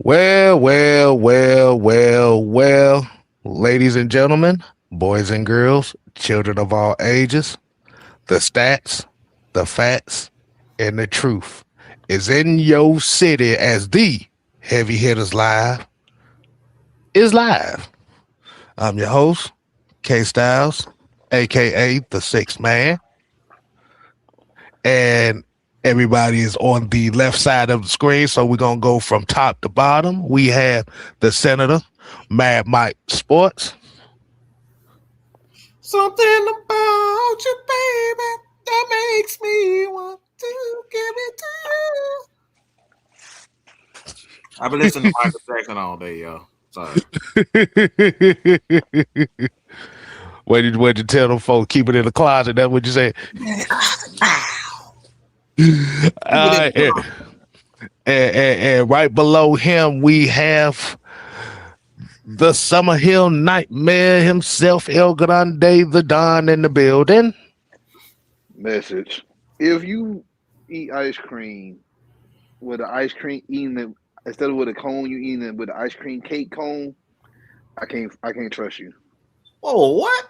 Well, ladies and gentlemen, boys and girls, children of all ages, the stats, the facts, and the truth is in your city as the Heavy Hitters Live is live. I'm your host, K Styles, aka the Sixth Man, and everybody is on the left side of the screen. So we're gonna go from top to bottom. We have the Senator, Mad Mike Sports. Something about you, baby, that makes me want to give it to you. I've been listening to Michael Jackson all day, y'all. Sorry. What you tell them folks? Keep it in the closet. That's what you say. And, and right below him, we have the Summer Hill Nightmare himself, El Grande, the Don in the building. Message. If you eat ice cream with an ice cream eating it instead of with a cone, you eating it with an ice cream cake cone, I can't trust you. Oh, what?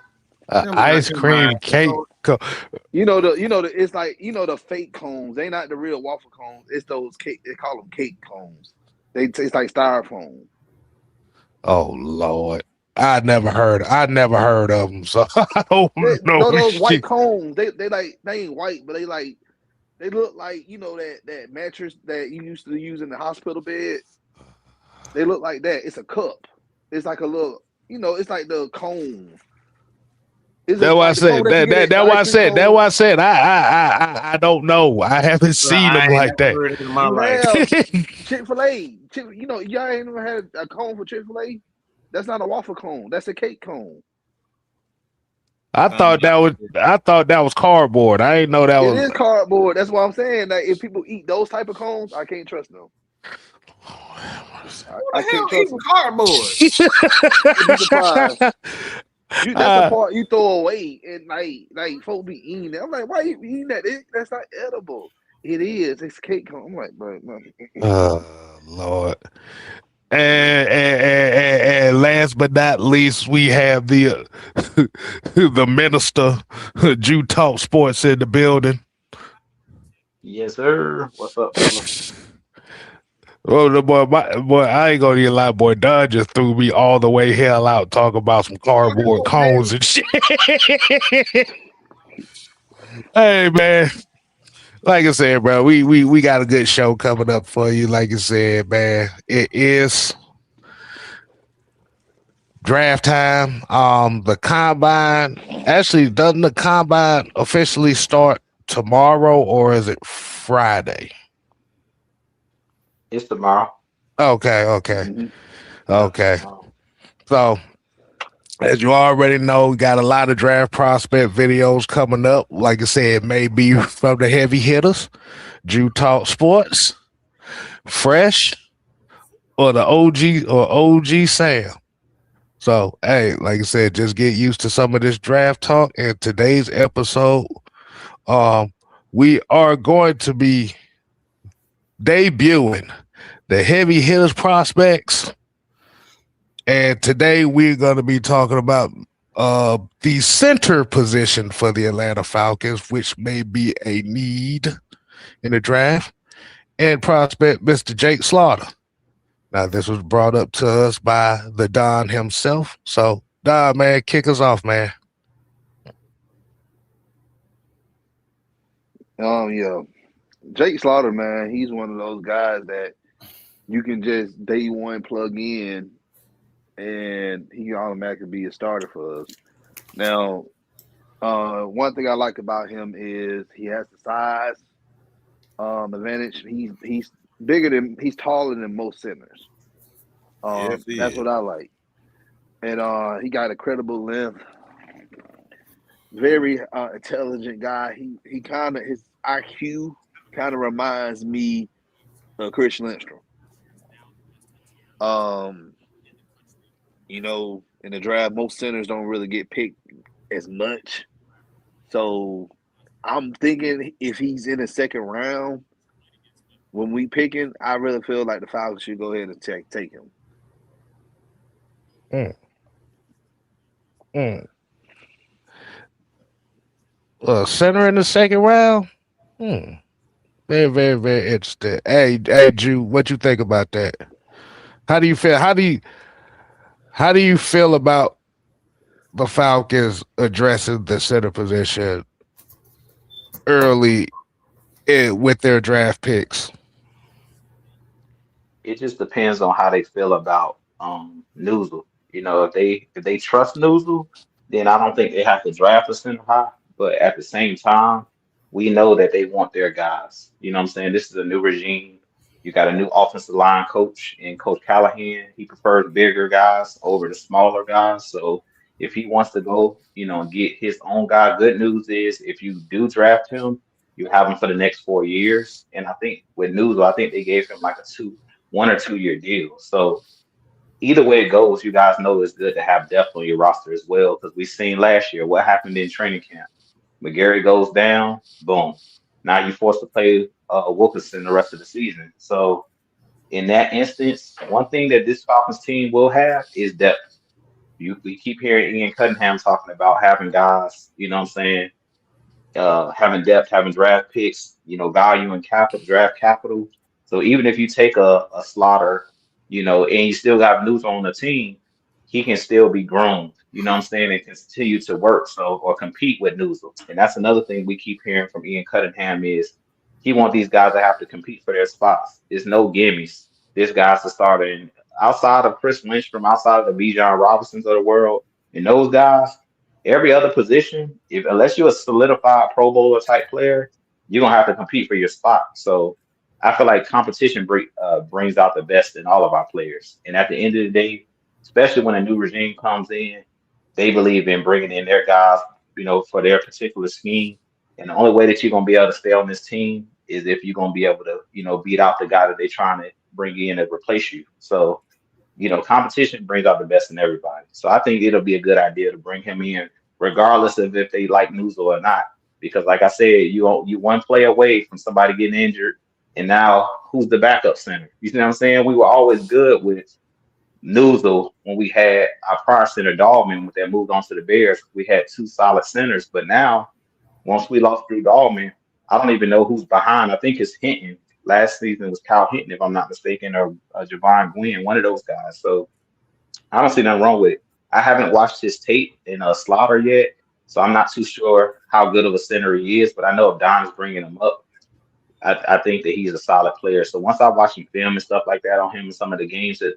Ice cream cake. You know the it's like the fake cones. They not the real waffle cones. It's those cake. They call them cake cones. It's like styrofoam. Oh Lord, I never heard of them, so I don't know. No, those white cones. They ain't white, but they look like that mattress that you used to use in the hospital bed. They look like that. It's a cup. It's like a little. It's like the cone. That's why I said. That's why I said. That's why I said. I don't know. I haven't seen them like that. In my life. Chick-fil-A. Y'all ain't never had a cone for Chick-fil-A. That's not a waffle cone. That's a cake cone. I thought that was cardboard. I didn't know that was. It is cardboard. That's what I'm saying. That if people eat those type of cones, I can't trust them. I can't trust them. Cardboard. That's the part you throw away and like folks be eating it. I'm like, why you eating that? That's not edible. It is. It's cake cone. I'm like, bro. Lord. And last but not least, we have the the minister, Jew Talk Sports in the building. Yes, sir. What's up, fella? Oh, the boy, I ain't gonna lie, boy. Don just threw me all the way hell out talking about some cardboard cones and shit. Hey, man. Like I said, bro, we got a good show coming up for you. Like I said, man, it is draft time. The combine doesn't the combine officially start tomorrow or is it Friday? It's tomorrow. Okay. So, as you already know, we got a lot of draft prospect videos coming up. Like I said, maybe from the Heavy Hitters, Jew Talk Sports, Fresh, or the OG Sam. So, hey, like I said, just get used to some of this draft talk. And today's episode, we are going to be debuting the Heavy Hitters prospects. And today we're going to be talking about the center position for the Atlanta Falcons, which may be a need in the draft, and prospect Mr. Jake Slaughter. Now, this was brought up to us by the Don himself. So, Don, man, kick us off, man. Yeah. Jake Slaughter, man, he's one of those guys that you can just day one plug in and he can automatically be a starter for us. Now, one thing I like about him is he has the size advantage. He's taller than most centers. That's what I like. And he got a credible length. Very intelligent guy. He kind of his IQ kind of reminds me of Chris Lindstrom. In the draft, most centers don't really get picked as much. So I'm thinking if he's in the second round, when we picking, I really feel like the Falcons should go ahead and take him. Mm, mm. Center in the second round. Hmm. Very, very, very interesting. Hey, Drew, what you think about that? How do you feel? How do you feel about the Falcons addressing the center position early with their draft picks? It just depends on how they feel about Newsel. If they trust Newsel, then I don't think they have to draft a center high. But at the same time, we know that they want their guys. You know what I'm saying? This is a new regime. You got a new offensive line coach and Coach Callahan. He prefers bigger guys over the smaller guys. So if he wants to go, and get his own guy, good news is if you do draft him, you have him for the next 4 years. And I think with Newsel, I think they gave him like a 1 or 2 year deal. So either way it goes, you guys know it's good to have depth on your roster as well because we seen last year what happened in training camp. McGarry goes down, boom. Now you're forced to play Wilkinson the rest of the season. So in that instance, one thing that this Falcons team will have is depth. We keep hearing Ian Cunningham talking about having guys, you know what I'm saying, having depth, having draft picks, value in capital, draft capital. So even if you take a Slaughter, and you still got news on the team, he can still be groomed, you know what I'm saying, and continue to work or compete with Newsel. And that's another thing we keep hearing from Ian Cunningham is he want these guys to have to compete for their spots. There's no gimmies. This guy's the starter. And outside of Chris Lindstrom, outside of the Bijan Robinsons of the world, and those guys, every other position, if unless you're a solidified Pro Bowler type player, you're gonna have to compete for your spot. So I feel like competition brings out the best in all of our players. And at the end of the day, especially when a new regime comes in, they believe in bringing in their guys, for their particular scheme. And the only way that you're gonna be able to stay on this team is if you're gonna be able to, beat out the guy that they're trying to bring in to replace you. So competition brings out the best in everybody. So I think it'll be a good idea to bring him in, regardless of if they like Newsel or not. Because like I said, you one play away from somebody getting injured, and now who's the backup center? You see what I'm saying? We were always good with Newsel when we had our prior center Dahlman when they moved on to the Bears. We had two solid centers, but now once we lost Drew Dahlman, I don't even know who's behind. I think it's Hinton. Last season was Kyle Hinton, if I'm not mistaken, or Javon Gwynn, one of those guys. So I don't see nothing wrong with it. I haven't watched his tape in a Slaughter yet, so I'm not too sure how good of a center he is. But I know if Don is bringing him up, I think that he's a solid player. So once I watch him film and stuff like that on him in some of the games that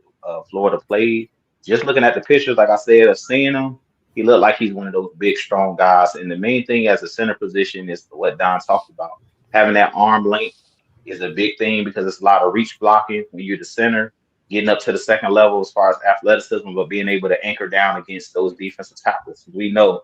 Florida played, just looking at the pictures, like I said, of seeing him, he looked like he's one of those big, strong guys. And the main thing as a center position is what Don talked about. Having that arm length is a big thing because it's a lot of reach blocking when you're the center, getting up to the second level as far as athleticism, but being able to anchor down against those defensive tackles. We know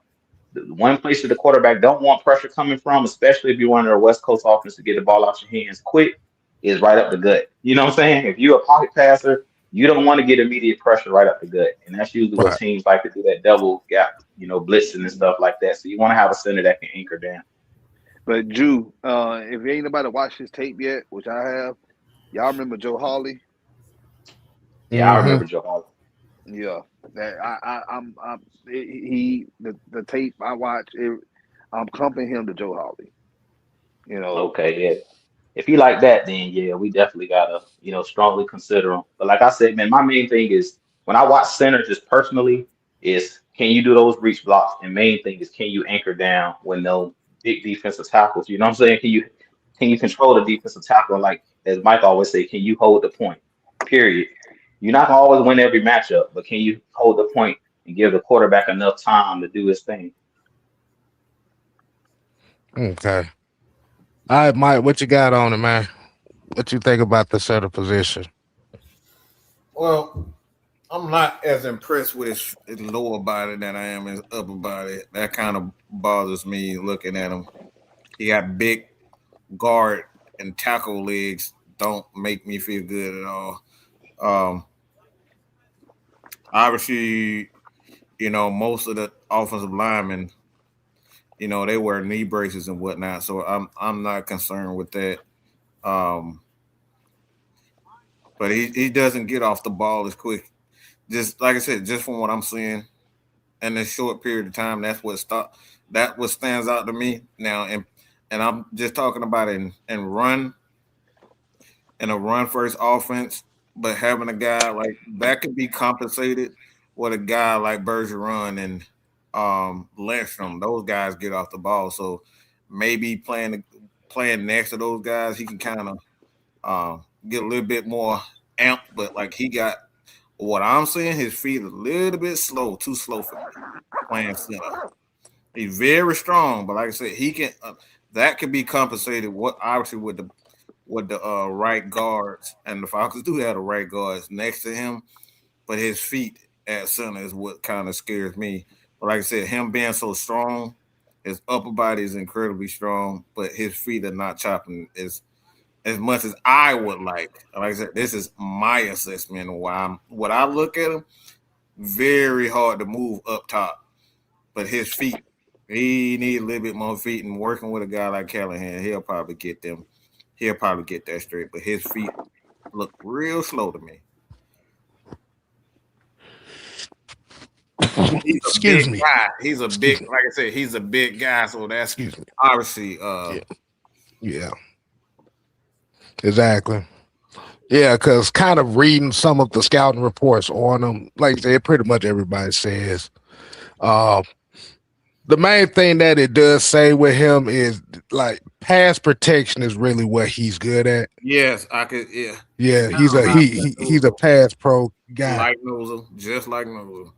the one place that the quarterback don't want pressure coming from, especially if you're one of the West Coast offense to get the ball out your hands quick, is right up the gut. You know what I'm saying? If you're a pocket passer, you don't want to get immediate pressure right up the gut. And that's usually what Right. teams like to do, that double gap, blitzing and stuff like that. So you want to have a center that can anchor down. But Drew, if ain't nobody watched his tape yet, which I have, y'all remember Joe Hawley? Yeah, I Mm-hmm. remember Joe Hall. Yeah, that the tape I watch, I'm comparing him to Joe Hawley. You know, Okay, yeah. If he like that, then yeah, we definitely gotta, strongly consider him. But like I said, man, my main thing is when I watch center just personally is can you do those reach blocks? And main thing is can you anchor down when those big defensive tackles, you know what I'm saying? Can you control the defensive tackle? Like as Mike always say, can you hold the point? Period. You're not gonna always win every matchup, but can you hold the point and give the quarterback enough time to do his thing? Okay. All right, Mike, what you got on it, man? What you think about the center position? Well, I'm not as impressed with his lower body than I am his upper body. That kind of bothers me looking at him. He got big guard and tackle legs. Don't make me feel good at all. Um, Obviously, most of the offensive linemen, they wear knee braces and whatnot. So I'm not concerned with that. Um, but he doesn't get off the ball as quick. Just like I said, just from what I'm seeing in this short period of time, that what stands out to me now. And I'm just talking about in a run first offense, but having a guy like that could be compensated with a guy like Bergeron and Lindstrom. Those guys get off the ball, so maybe playing next to those guys, he can kind of get a little bit more amped. But like he got what I'm saying, his feet a little bit slow, too slow for me playing center. He's very strong, but like I said, he can. That could be compensated. What obviously with the right guards, and the Falcons do have the right guards next to him, but his feet at center is what kind of scares me. But like I said, him being so strong, his upper body is incredibly strong, but his feet are not chopping as much as I would like. Like I said, this is my assessment of what I look at him, very hard to move up top. But his feet, he need a little bit more feet, and working with a guy like Callahan, he'll probably get them. He'll probably get that straight. But his feet look real slow to me. He's a Excuse big me. guy. He's a Excuse big, me. like I said, he's a big guy. So that's Excuse me. obviously Yeah, exactly. Yeah, because kind of reading some of the scouting reports on him, like I said, pretty much everybody says. Uh, the main thing that it does say with him is like pass protection is really what he's good at. yes, I could Yeah, sound like he's a pass pro guy. like Nozzle, just like Nozzle.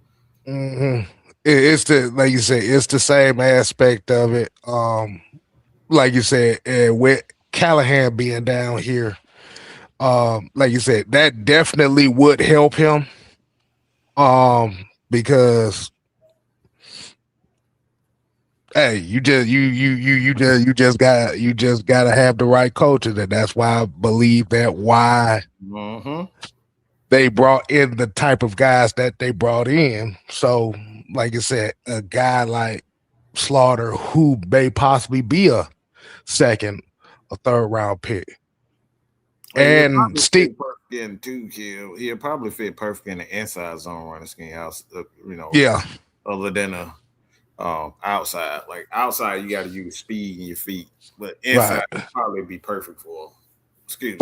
hmm it's the like you said, it's the same aspect of it. Like you said, with Callahan being down here, like you said, that definitely would help him. Because hey, you just gotta have the right coaches, and that's why I believe that why Mm-hmm. they brought in the type of guys that they brought in. So, like I said, a guy like Slaughter, who may possibly be a second or third round pick, Well, he'll and probably Steve, fit perfect in too, Kill. He'll probably fit perfect in the inside zone running scheme house. yeah, Other than a outside. Like outside, you got to use speed in your feet, but right. inside probably be perfect for him. Excuse me.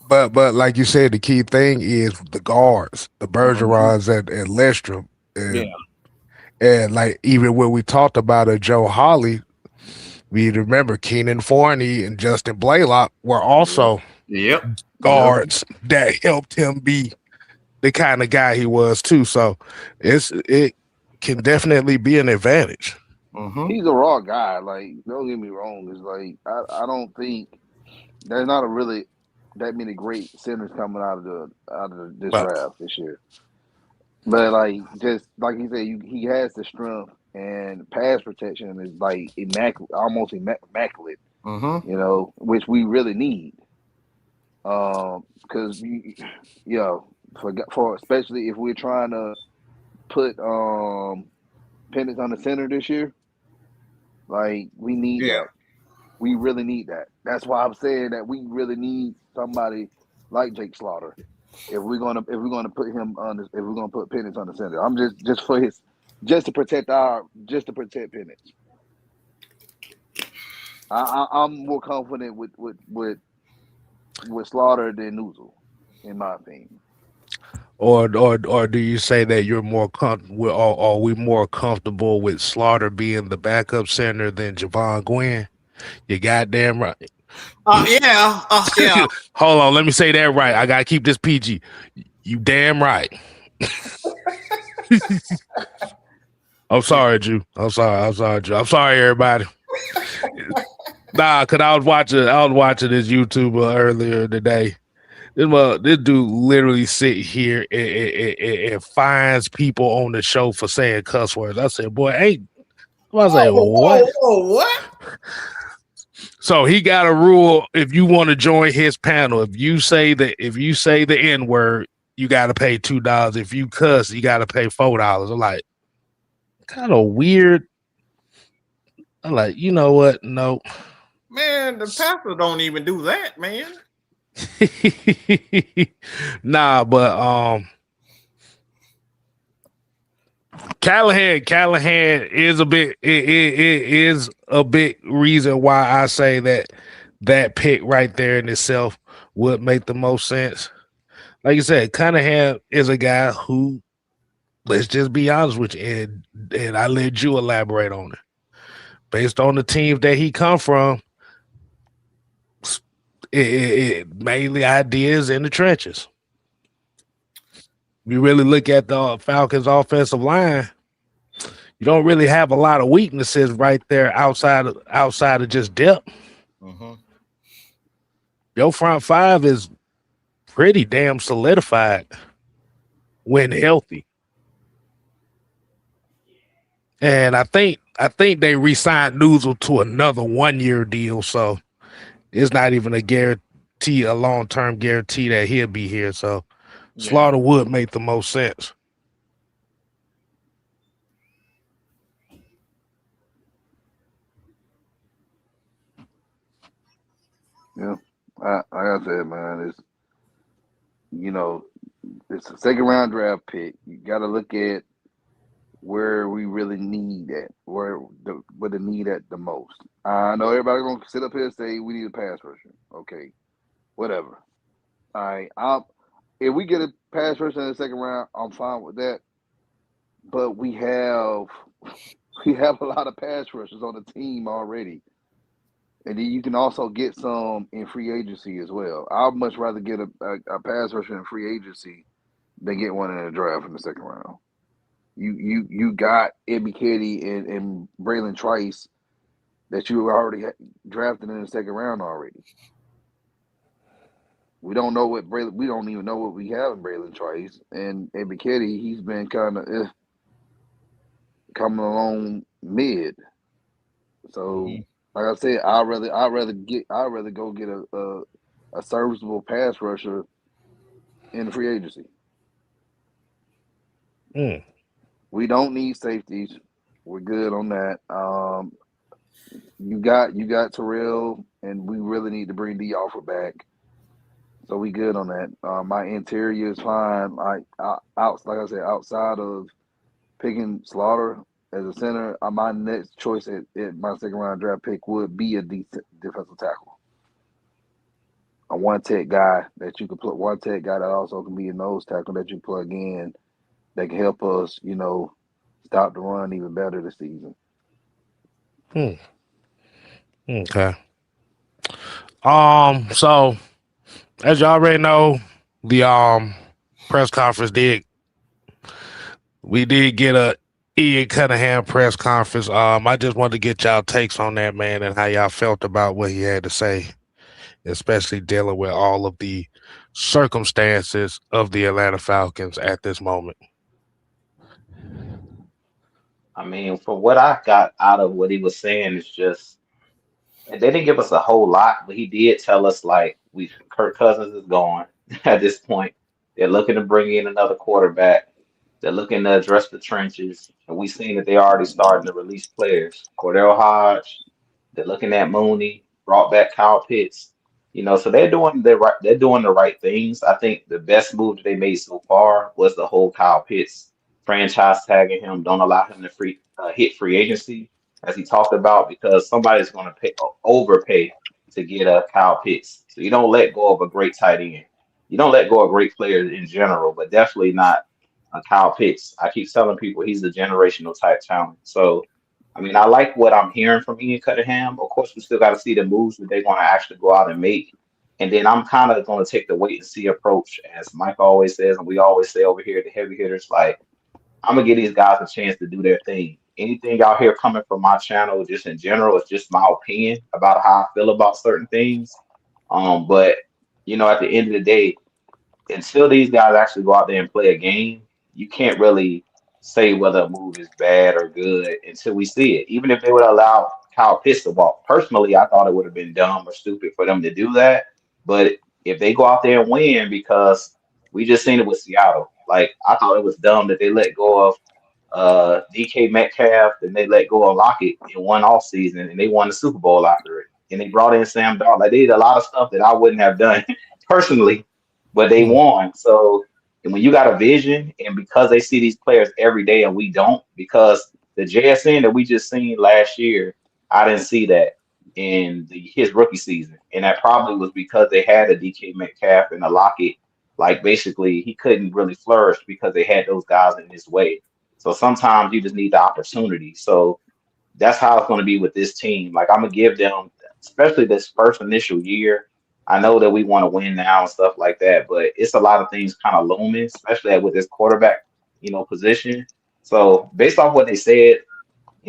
But but like you said, the key thing is the guards, the Mhm. Bergerons and Lestrom, Yeah. and like even when we talked about a Joe Holly, we remember Keenan Forney and Justin Blaylock were also Yep. Yep. guards that helped him be the kind of guy he was too. So it can definitely be an advantage. Mm-hmm. He's a raw guy. Like, don't get me wrong. It's like I don't think there's not a really that many great centers coming out of this But draft this year. But like just like he said, he has the strength and pass protection is like immaculate, almost immaculate. Mm-hmm. Which we really need. Because for especially if we're trying to put Penix on the center this year, like we need Yeah. that. We really need that. That's why I'm saying that we really need somebody like Jake Slaughter. If we're gonna put him on this, if we're gonna put Penix on the center, I'm just for his just to protect Penix. I'm more confident with Slaughter than Noozle, in my opinion. or do you say that you're more comfortable, or are we more comfortable with Slaughter being the backup center than Javon Gwynn? You goddamn right. Yeah. Yeah. Hold on, let me say that right. I gotta keep this PG. You damn right. I'm sorry, Drew. I'm sorry. I'm sorry, Drew. I'm sorry, everybody. Nah, cause I was watching this YouTuber earlier today. This dude literally sit here and finds people on the show for saying cuss words. I said, boy, ain't. I say, Whoa, what? whoa, whoa, what? So he got a rule. If you want to join his panel, if you say the N word, you got to pay $2. If you cuss, you got to pay $4. I'm like, kind of weird. I'm like, you know what? No. Man, the Packers don't even do that, man. Nah, but Callahan is a bit it is a big reason why I say that that pick right there in itself would make the most sense. Like you said, Cunningham is a guy who, let's just be honest with you, and I let you elaborate on it. Based on the teams that he come from, mainly ideas in the trenches. You really look at the Falcons' offensive line, you don't really have a lot of weaknesses right there outside of just depth. Mm-hmm. Your front five is pretty damn solidified when healthy. And I think they re-signed Newsel to another 1 year deal, so it's not even a guarantee, a long-term guarantee that he'll be here. So Yeah. Slaughter would make the most sense. Yeah, like I said, man, it's you know it's a second round draft pick. You got to look at where we really need at, where the need at the most. I know everybody gonna sit up here and say we need a pass rusher. Okay, whatever. All right, if we get a pass rusher in the second round, I'm fine with that. But we have a lot of pass rushers on the team already, and then you can also get some in free agency as well. I'd much rather get a pass rusher in free agency than get one in the draft in the second round. You got Ebby Kitty and Braylon Trice that you already drafted in the second round already. We don't even know what we have in Braylon Trice and Ebby Kitty. He's been kind of coming along mid. So Mm-hmm. like I said, I'd rather go get a serviceable pass rusher in the free agency. Mm. We don't need safeties. We're good on that. You got Terrell, and we really need to bring the offer back. So we good on that. My interior is fine. Like I said, outside of picking Slaughter as a center, my next choice at my second round draft pick would be a defensive tackle, a one tech guy that you could put one tech guy that also can be a nose tackle that you plug in that can help us, stop the run even better this season. Hmm. Okay. So as you already know, the press conference did we did get a Ian Cunningham press conference. I just wanted to get y'all takes on that, man, and how y'all felt about what he had to say, especially dealing with all of the circumstances of the Atlanta Falcons at this moment. I mean, for what I got out of what he was saying is just and they didn't give us a whole lot, but he did tell us like we Kirk Cousins is gone at this point. They're looking to bring in another quarterback. They're looking to address the trenches, and we've seen that they're already starting to release players. Cordell Hodge, they're looking at Mooney, brought back Kyle Pitts. So they're doing the right things. I think the best move that they made so far was the whole Kyle Pitts franchise tagging him. Don't allow him to hit free agency as he talked about because somebody's going to pay overpay to get a Kyle Pitts. So you don't let go of a great tight end. You don't let go of great players in general, but definitely not Kyle Pitts. I keep telling people he's a generational type talent. So, I mean, I like what I'm hearing from Ian Cunningham. Of course, we still got to see the moves that they want to actually go out and make. And then I'm kind of going to take the wait and see approach, as Mike always says, and we always say over here at the Heavy Hitters, like, I'm going to give these guys a chance to do their thing. Anything out here coming from my channel, just in general, is just my opinion about how I feel about certain things. But, at the end of the day, until these guys actually go out there and play a game, you can't really say whether a move is bad or good until we see it. Even if they would allow Kyle Pitts to walk, personally, I thought it would have been dumb or stupid for them to do that. But if they go out there and win, because we just seen it with Seattle, like I thought it was dumb that they let go of DK Metcalf and they let go of Lockett in one off season and they won the Super Bowl after it. And they brought in Sam Darnold. Like they did a lot of stuff that I wouldn't have done personally, but they Mm, won. So and when you got a vision, and because they see these players every day and we don't, because the JSN that we just seen last year, I didn't see that in his rookie season, and that probably was because they had a DK Metcalf and a Lockett. Like basically, he couldn't really flourish because they had those guys in his way. So sometimes you just need the opportunity. So that's how it's going to be with this team. Like I'm gonna give them, especially this first initial year. I know that we want to win now and stuff like that, but it's a lot of things kind of looming, especially with this quarterback, position. So based off what they said,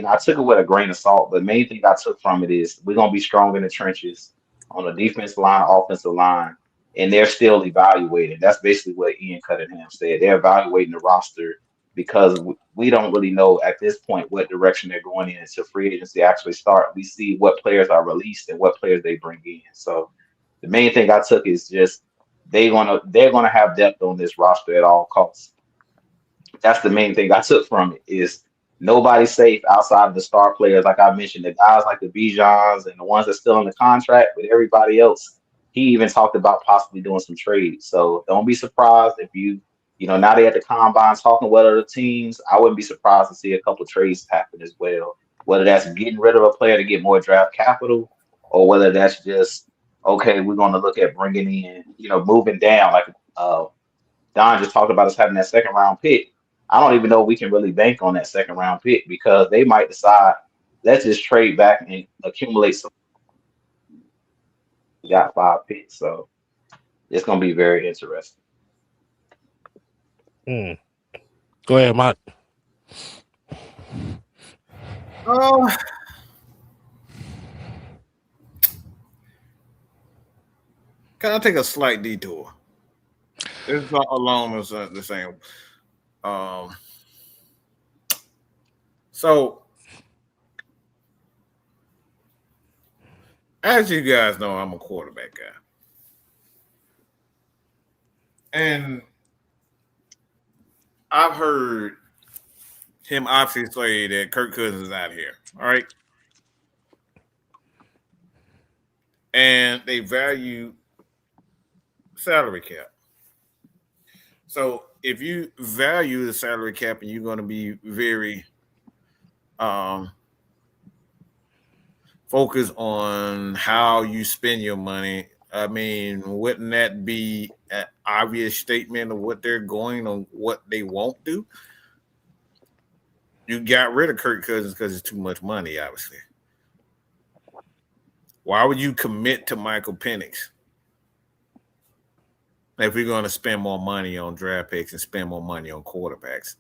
I took it with a grain of salt. But main thing I took from it is we're gonna be strong in the trenches on the defensive line, offensive line, and they're still evaluating. That's basically what Ian Cunningham said. They're evaluating the roster because we don't really know at this point what direction they're going in until free agency actually start. We see what players are released and what players they bring in. So the main thing I took is just they're gonna have depth on this roster at all costs. That's the main thing I took from it is nobody's safe outside of the star players. Like I mentioned, the guys like the Bijans and the ones that's still in the contract, but everybody else, he even talked about possibly doing some trades. So don't be surprised if now they at the combine talking with other teams. I wouldn't be surprised to see a couple trades happen as well. Whether that's getting rid of a player to get more draft capital, or whether that's just okay, we're going to look at bringing in, moving down like uh, Don just talked about us having that second round pick. I don't even know if we can really bank on that second round pick because they might decide let's just trade back and accumulate some. We got 5 picks, so it's gonna be very interesting. mm. Go ahead, Mike. Oh, can I take a slight detour? It's not along the same. Um, so as you guys know, I'm a quarterback guy, and I've heard him obviously say that Kirk Cousins is out here. All right, and they value salary cap. So if you value the salary cap and you're going to be very um, focused on how you spend your money, I mean, wouldn't that be an obvious statement of what they're going on, what they won't do? You got rid of Kirk Cousins because it's too much money, obviously. Why would you commit to Michael Penix if you're going to spend more money on draft picks and spend more money on quarterbacks?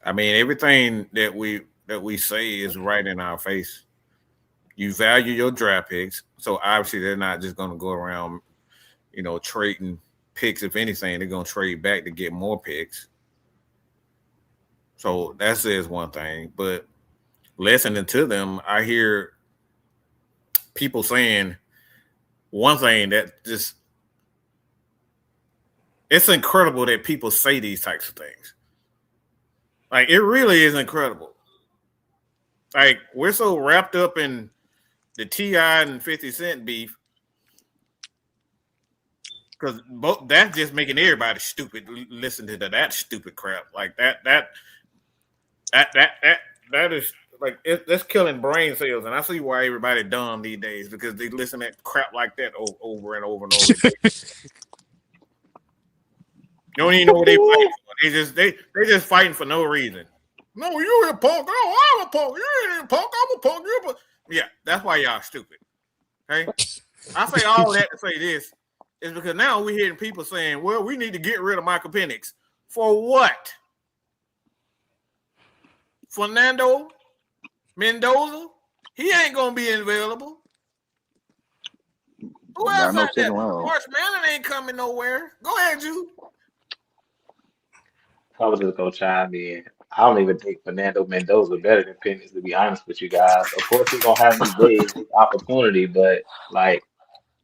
I mean, everything that we say is right in our face. You value your draft picks, so obviously they're not just going to go around, trading picks. If anything, they're going to trade back to get more picks. So that says one thing. But listening to them, I hear people saying one thing that just it's incredible that people say these types of things. Like it really is incredible. Like we're so wrapped up in the T.I. and 50 Cent beef because both that's just making everybody stupid. Listen to that stupid crap like that is like that's killing brain cells, and I see why everybody dumb these days because they listen to crap like that over and over and over again. You don't even know what they fighting for. They just fighting for no reason. No, you a punk. Oh, I'm a punk. You ain't a punk. I'm a punk. You're a punk. Yeah, that's why y'all stupid. Okay? I say all that to say this is because now we're hearing people saying, well, we need to get rid of Michael Penix. For what? Fernando Mendoza? He ain't going to be available. Who else out there? Marsh Mannon ain't coming nowhere. Go ahead, Jude. I was just gonna chime in. I don't even think Fernando Mendoza better than Penix, to be honest with you guys. Of course, he's gonna have his days, his opportunity, but like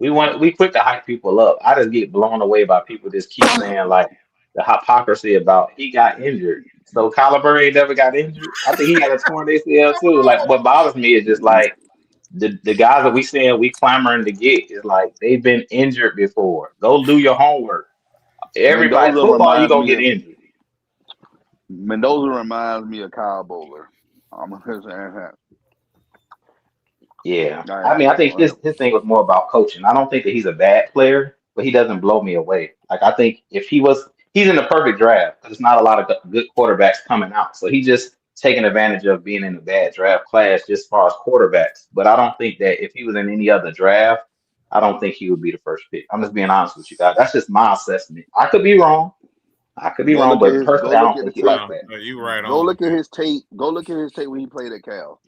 we quick to hype people up. I just get blown away by people just keep saying like the hypocrisy about he got injured. So Kyler Murray never got injured. I think he had a torn ACL too. Like what bothers me is just like the guys that we saying we clamoring to get is like they've been injured before. Go do your homework. Everybody Mendoza football, you reminds gonna me get of injured. Kyle Bowler. I'm gonna say that. Yeah, I I am. mean, I think his thing was more about coaching. I don't think that he's a bad player, but he doesn't blow me away. Like I think if he's in the perfect draft because there's not a lot of good quarterbacks coming out. So he just taking advantage of being in a bad draft class just as far as quarterbacks. But I don't think that if he was in any other draft, I don't think he would be the first pick. I'm just being honest with you guys. That's just my assessment. I could be wrong. I could be Go wrong, look at but his. Go personally, I look don't at the think he tape. like No, that. no, you right Go on. look at his tape. Go look at his tape when he played at Cal.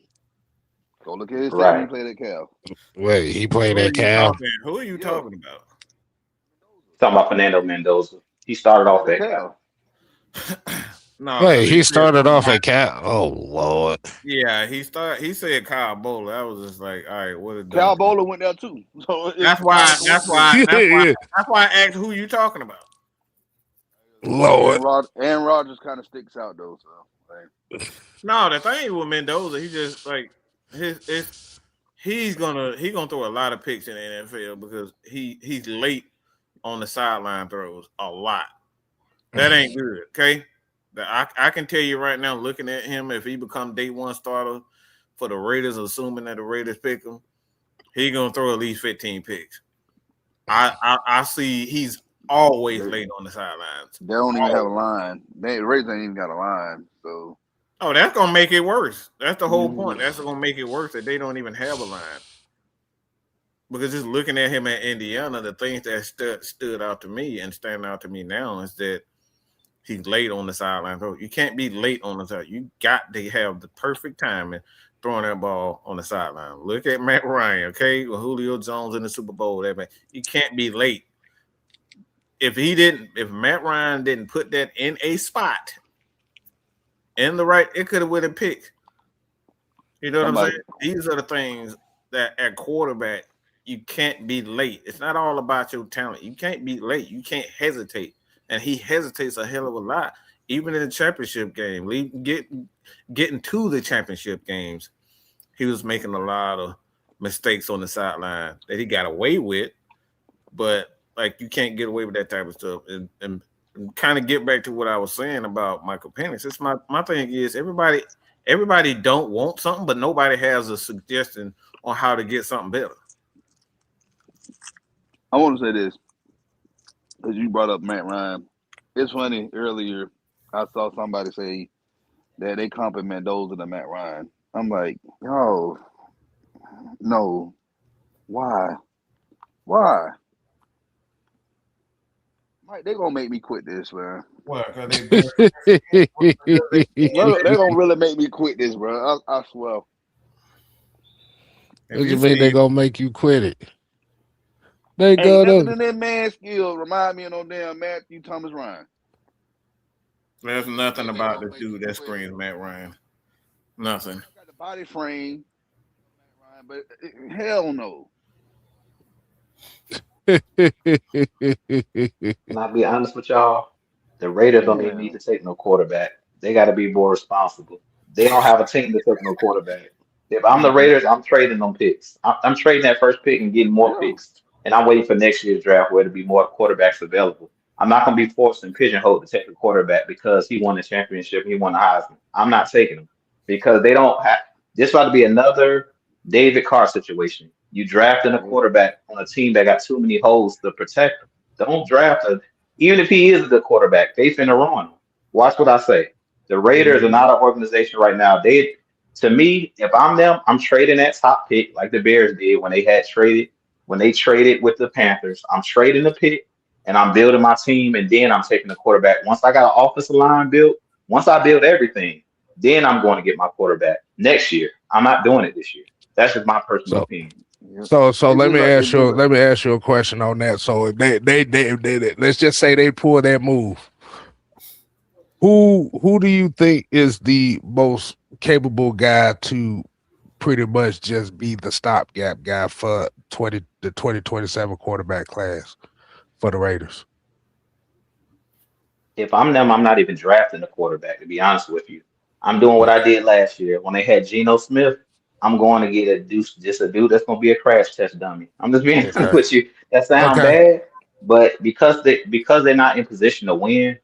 Go look at his tape when he Right. played at Cal. Wait, he played Who are at you Cal. talking? Who are you Yeah, talking about? Talking about Fernando Mendoza. He started played off at at Cal. Cal. No, Wait, because he he said started something off about at Cal. Oh Lord. yeah. He said Kyle Bowler. I was just like, all right, what a dumb. Cal Bowler went there too. So it's That's not a why. That's coincidence. why. That's why. Yeah, That's why I asked who you talking about. Lord. Aaron Rodgers kind of sticks out though. So like, No, the thing with Mendoza, he just like he's gonna throw a lot of picks in the NFL because he's late on the sideline throws a lot. That ain't good. Okay, I can tell you right now, looking at him, if he become day one starter for the Raiders, assuming that the Raiders pick him, he gonna throw at least 15 picks. I see he's always they, late on the sidelines. they don't even have a Always. line. The Raiders ain't even got a line. So Oh, that's gonna make it worse. That's the whole mhm. point. That's gonna make it worse that they don't even have a line. Because just looking at him at Indiana, the things that stood out to me and stand out to me now is that he's late on the sideline. So you can't be late on the side. You got to have the perfect timing throwing that ball on the sideline. Look at Matt Ryan, okay? With Julio Jones in the Super Bowl, that man, you can't be late. If Matt Ryan didn't put that in a spot in the right, it could have would have picked. You know what I'm Somebody, saying? These are the things that at quarterback you can't be late. It's not all about your talent. You can't be late. You can't hesitate, and he hesitates a hell of a lot, even in the championship game. Getting to the championship games, he was making a lot of mistakes on the sideline that he got away with, but like you can't get away with that type of stuff. And kind of get back to what I was saying about Michael Penix. It's my thing is everybody don't want something, but nobody has a suggestion on how to get something better. I want to say this because you brought up Matt Ryan. It's funny. Earlier, I saw somebody say that they comping Mendoza to Matt Ryan. I'm like, yo, no, why? Why? Mike, they gonna make me quit this, man. Well, because They're gonna really make me quit this, bro. I swear. What if you you mean they see gonna make you quit it? They Ain't nothing gonna in that man skill remind me of no damn Matthew Thomas Ryan. there's nothing They about gonna the make dude me that quit. screams Matt Ryan. Nothing. I got the body frame, Matt Ryan, but hell no. And I'll be honest with y'all, the Raiders don't even need Man, to take no quarterback. They got to be more responsible. They don't have a team to take no quarterback. If I'm the mm-mm. Raiders, I'm trading them picks. I'm trading that first pick and getting more Yeah. picks. And I'm waiting for next year's draft where to be more quarterbacks available. I'm not going to be forced and pigeonholed to take a quarterback because he won the championship, he won the Heisman. I'm not taking him because they don't have. This about to be another David Carr situation. You drafting a Yep. quarterback on a team that got too many holes to protect him. Don't draft a even if he is the quarterback, they finna ruin him. Watch what I say. The Raiders are Mm-hmm. not an organization right now. To me, if I'm them, I'm trading that top pick like the Bears did when they traded with the Panthers. I'm trading the pick and I'm building my team, and then I'm taking the quarterback. Once I got an offensive line built, once I build everything, then I'm going to get my quarterback next year. I'm not doing it this year. That's just my personal so opinion. Yep. so It's let just me like ask you a question on that. So if they let's just say they pull that move. Who do you think is the most capable guy to pretty much just be the stopgap guy for 2027 quarterback class for the Raiders? If I'm them, I'm not even drafting a quarterback, to be honest with you. I'm doing what I did last year when they had Geno Smith. I'm going to get just a dude that's going to be a crash test dummy. I'm just being honest Okay. with you. That sounds Okay. bad, but because they're not in position to win,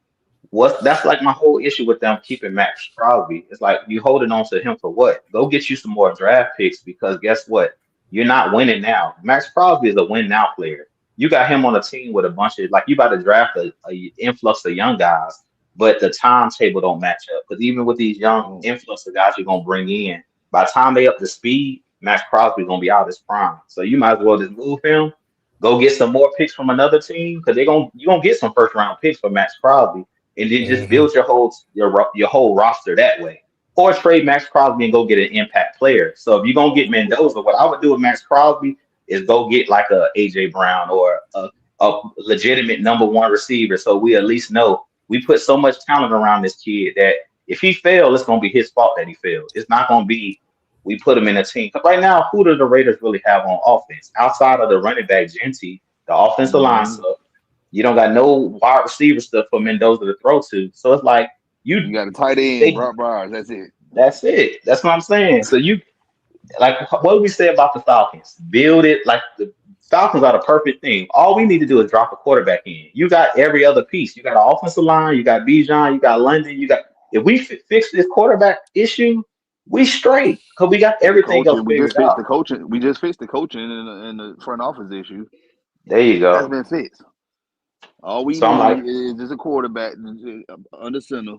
that's like my whole issue with them keeping Max Crosby. It's like you holding on to him for what? Go get you some more draft picks because guess what? You're not winning now. Max Crosby is a win now player. You got him on a team with a bunch of like you about to draft a influx of young guys, but the timetable don't match up. Because even with these young Mm. influx of guys you're gonna bring in, by the time they up to speed, Max Crosby's gonna be out of his prime. So you might as well just move him. Go get some more picks from another team because you're gonna get some first round picks for Max Crosby and then just Mm-hmm. build your whole roster that way. Or trade Max Crosby and go get an impact player. So if you're gonna get Mendoza, what I would do with Max Crosby is go get like a AJ Brown or a legitimate #1 receiver. So we at least know we put so much talent around this kid that if he fails, it's gonna be his fault that he failed. It's not gonna be we put him in a team. Because right now, who do the Raiders really have on offense outside of the running back Genty? The offensive line Mhm. sucks. You don't got no wide receiver stuff for Mendoza to throw to. So it's like You got a tight end, they Brock Bowers. That's it. that's it. That's what I'm saying. So you like what do we say about the Falcons? Build it like the Falcons are the perfect thing. All we need to do is drop a quarterback in. You got every other piece. You got an offensive line. You got Bijan. You got London. You got if we fix this quarterback issue, we straight because we got The everything else coaching. We just figured fixed the out. coaching. We just fixed the coaching in the front office issue. There you That's go. been fixed. All we So I'm like, need is just a quarterback under center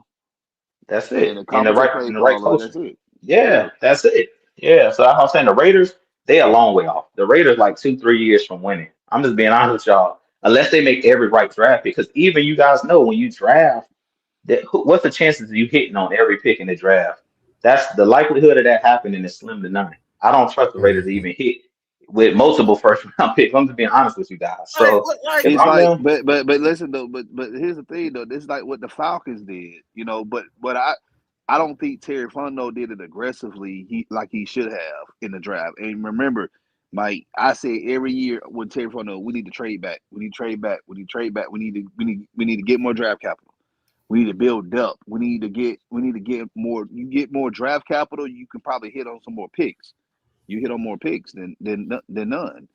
that's and it a in the competent right play in the right caller. coaching. That's it. Yeah. Yeah, that's it. Yeah, so I'm saying the Raiders, they a long way off. The Raiders like 2, 3 years from winning. I'm just being honest with y'all. Unless they make every right draft, because even you guys know when you draft, what's the chances of you hitting on every pick in the draft? That's the likelihood of that happening is slim to none. I don't trust the Raiders to Mm-hmm. even hit with multiple first round picks. I'm just being honest with you guys. Like, So like if It's I'm like, them, but listen though, but here's the thing though. This is like what the Falcons did, But I don't think Terry Fontenot did it aggressively. He should have in the draft. And remember, Mike, I say every year when Terry Fontenot, we need to trade back. We need to trade back. We need to trade back. We need to get more draft capital. We need to build depth. We need to get more. You get more draft capital, you can probably hit on some more picks. You hit on more picks than none.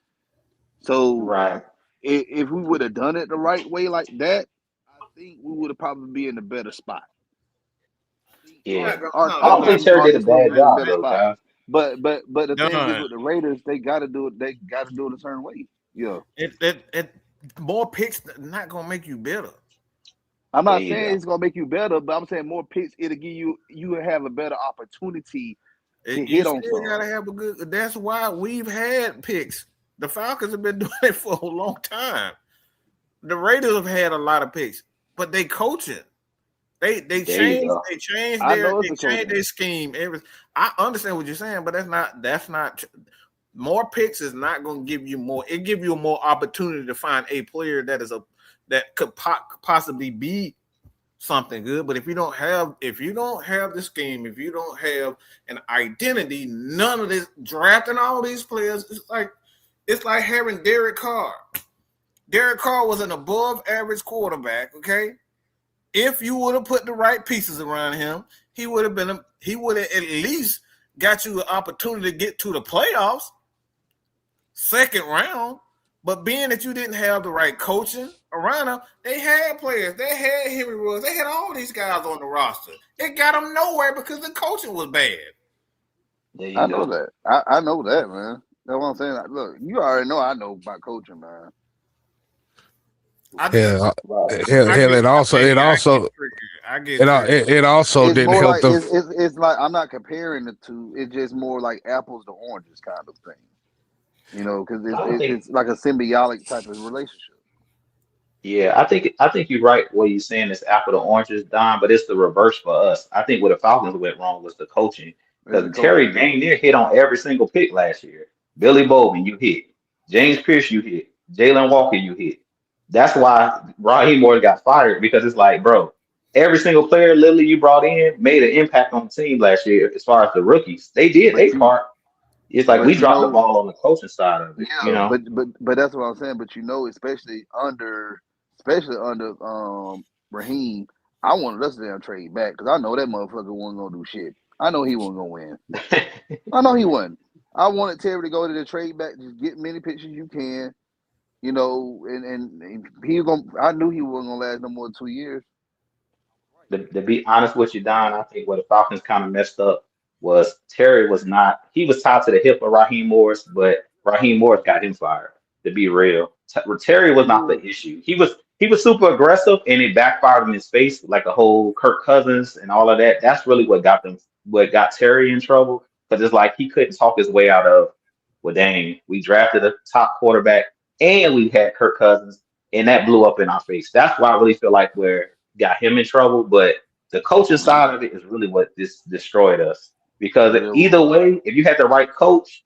So right? if we would have done it the right way like that, I think we would have probably be in a better spot. I'm Yeah. not gonna Our no, I I'm don't not think coaching Terry did a department's gonna bad be in a job better though, spot. guys. But the thing is done. with the Raiders, they got to do it. They got to do it a certain way. Yeah, It more picks not gonna make you better. I'm There not you saying go. it's gonna make you better, but I'm saying more picks. It'll give you will have a better opportunity to You hit on still gotta some. have a good. That's why we've had picks. The Falcons have been doing it for a long time. The Raiders have had a lot of picks, but they coaching. They There you changed go. they changed I their know it's they a changed coaching. their scheme. I understand what you're saying, but that's not more picks is not going to give you more. It give you more opportunity to find a player that could possibly be something good. But if you don't have the scheme, if you don't have an identity, none of this drafting all these players, it's like having Derek Carr. Derek Carr was an above average quarterback, okay? If you would have put the right pieces around him, he would have at least got you an opportunity to get to the playoffs, second round. But being that you didn't have the right coaching around him, they had players. They had Henry Ruggs. They had all these guys on the roster. It got them nowhere because the coaching was bad. There I you know go. that. I know that, man. That's what I'm saying. Like, look, you already know I know about coaching, man. I just Yeah. Right. Hell, I hell, get it I also tell it you, I get also triggered. I get triggered. it also It's didn't more help like them. it's like I'm not comparing the two. It's just more like apples to oranges kind of thing, because I don't think it's like a symbiotic type of relationship. Yeah, I think you're right where you're saying it's apple to oranges, Don, but it's the reverse for us. I think where the Falcons went wrong was the coaching. It's the Because Terry coaching. dang near hit on every single pick last year. Billy Bowman, you hit. James Pierce, you hit. Jalen Walker, you hit. That's why Raheem Morris got fired because it's like, bro, every single player literally you brought in made an impact on the team last year as far as the rookies. They did But their part. It's like we but dropped the ball on the coaching side of it, you yeah, know? but that's what I'm saying. But especially under Raheem, I wanted us to damn trade back because I know that motherfucker wasn't gonna do shit. I know he wasn't gonna win. I know he wasn't. I wanted Terry to go to the trade back, just get many pictures you can, and he was gonna. I knew he wasn't gonna last no more than 2 years. To be honest with you, Don, I think where the Falcons kind of messed up was Terry was not, he was tied to the hip of Raheem Morris, but Raheem Morris got him fired, to be real. Terry was not the issue. He was super aggressive and it backfired in his face, like the whole Kirk Cousins and all of that. That's really what got Terry in trouble. Because it's like he couldn't talk his way out of, well, dang, we drafted a top quarterback and we had Kirk Cousins, and that blew up in our face. That's why I really feel like we're got him in trouble, but the coaching side of it is really what destroyed us. Because either way, if you had the right coach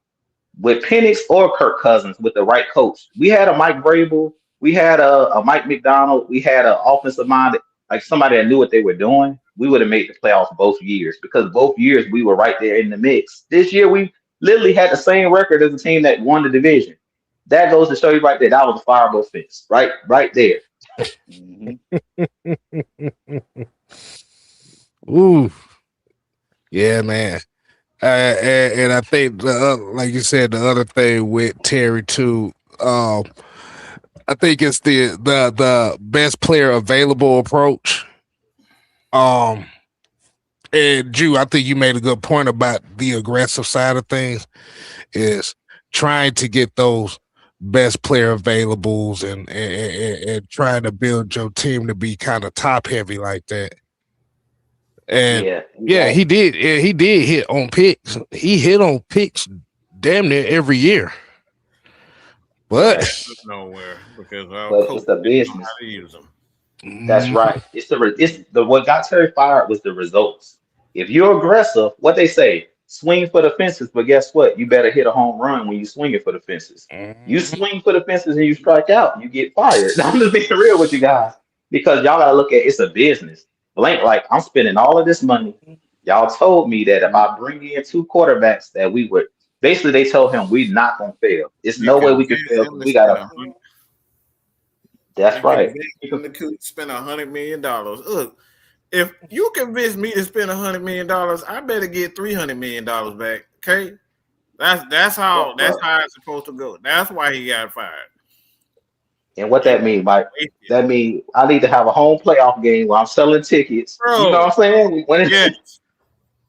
with Penix or Kirk Cousins with the right coach, we had a Mike Vrabel, we had a Mike McDonald, we had an offensive mind, like somebody that knew what they were doing. We would have made the playoffs both years because both years we were right there in the mix. This year we literally had the same record as the team that won the division. That goes to show you right there. That was a fireable fence, right there. Ooh, yeah, man. And I think like you said, the other thing with Terry too, I think it's the best player available approach. And Drew, I think you made a good point about the aggressive side of things, is trying to get those best player availables and trying to build your team to be kind of top heavy like that. And he did. Yeah, he did hit on picks. He hit on picks damn near every year. But nowhere because it's the business. To use them. That's right. It's the what got Terry fired was the results. If you're aggressive, what they say, swing for the fences, but guess what? You better hit a home run when you swing it for the fences. You swing for the fences and you strike out, you get fired. I'm just being real with you guys because y'all gotta look at it's a business. Blank, like I'm spending all of this money. Y'all told me that if I bring in two quarterbacks, that we would. Basically, they told him we're not gonna fail. It's no way we can fail. We gotta. That's right. Spend $100 million. Look, if you convince me to spend $100 million, I better get $300 million back. Okay, that's how it's supposed to go. That's why he got fired. And what that mean, Mike? That mean I need to have a home playoff game where I'm selling tickets. Bro, you know what I'm saying? Yes.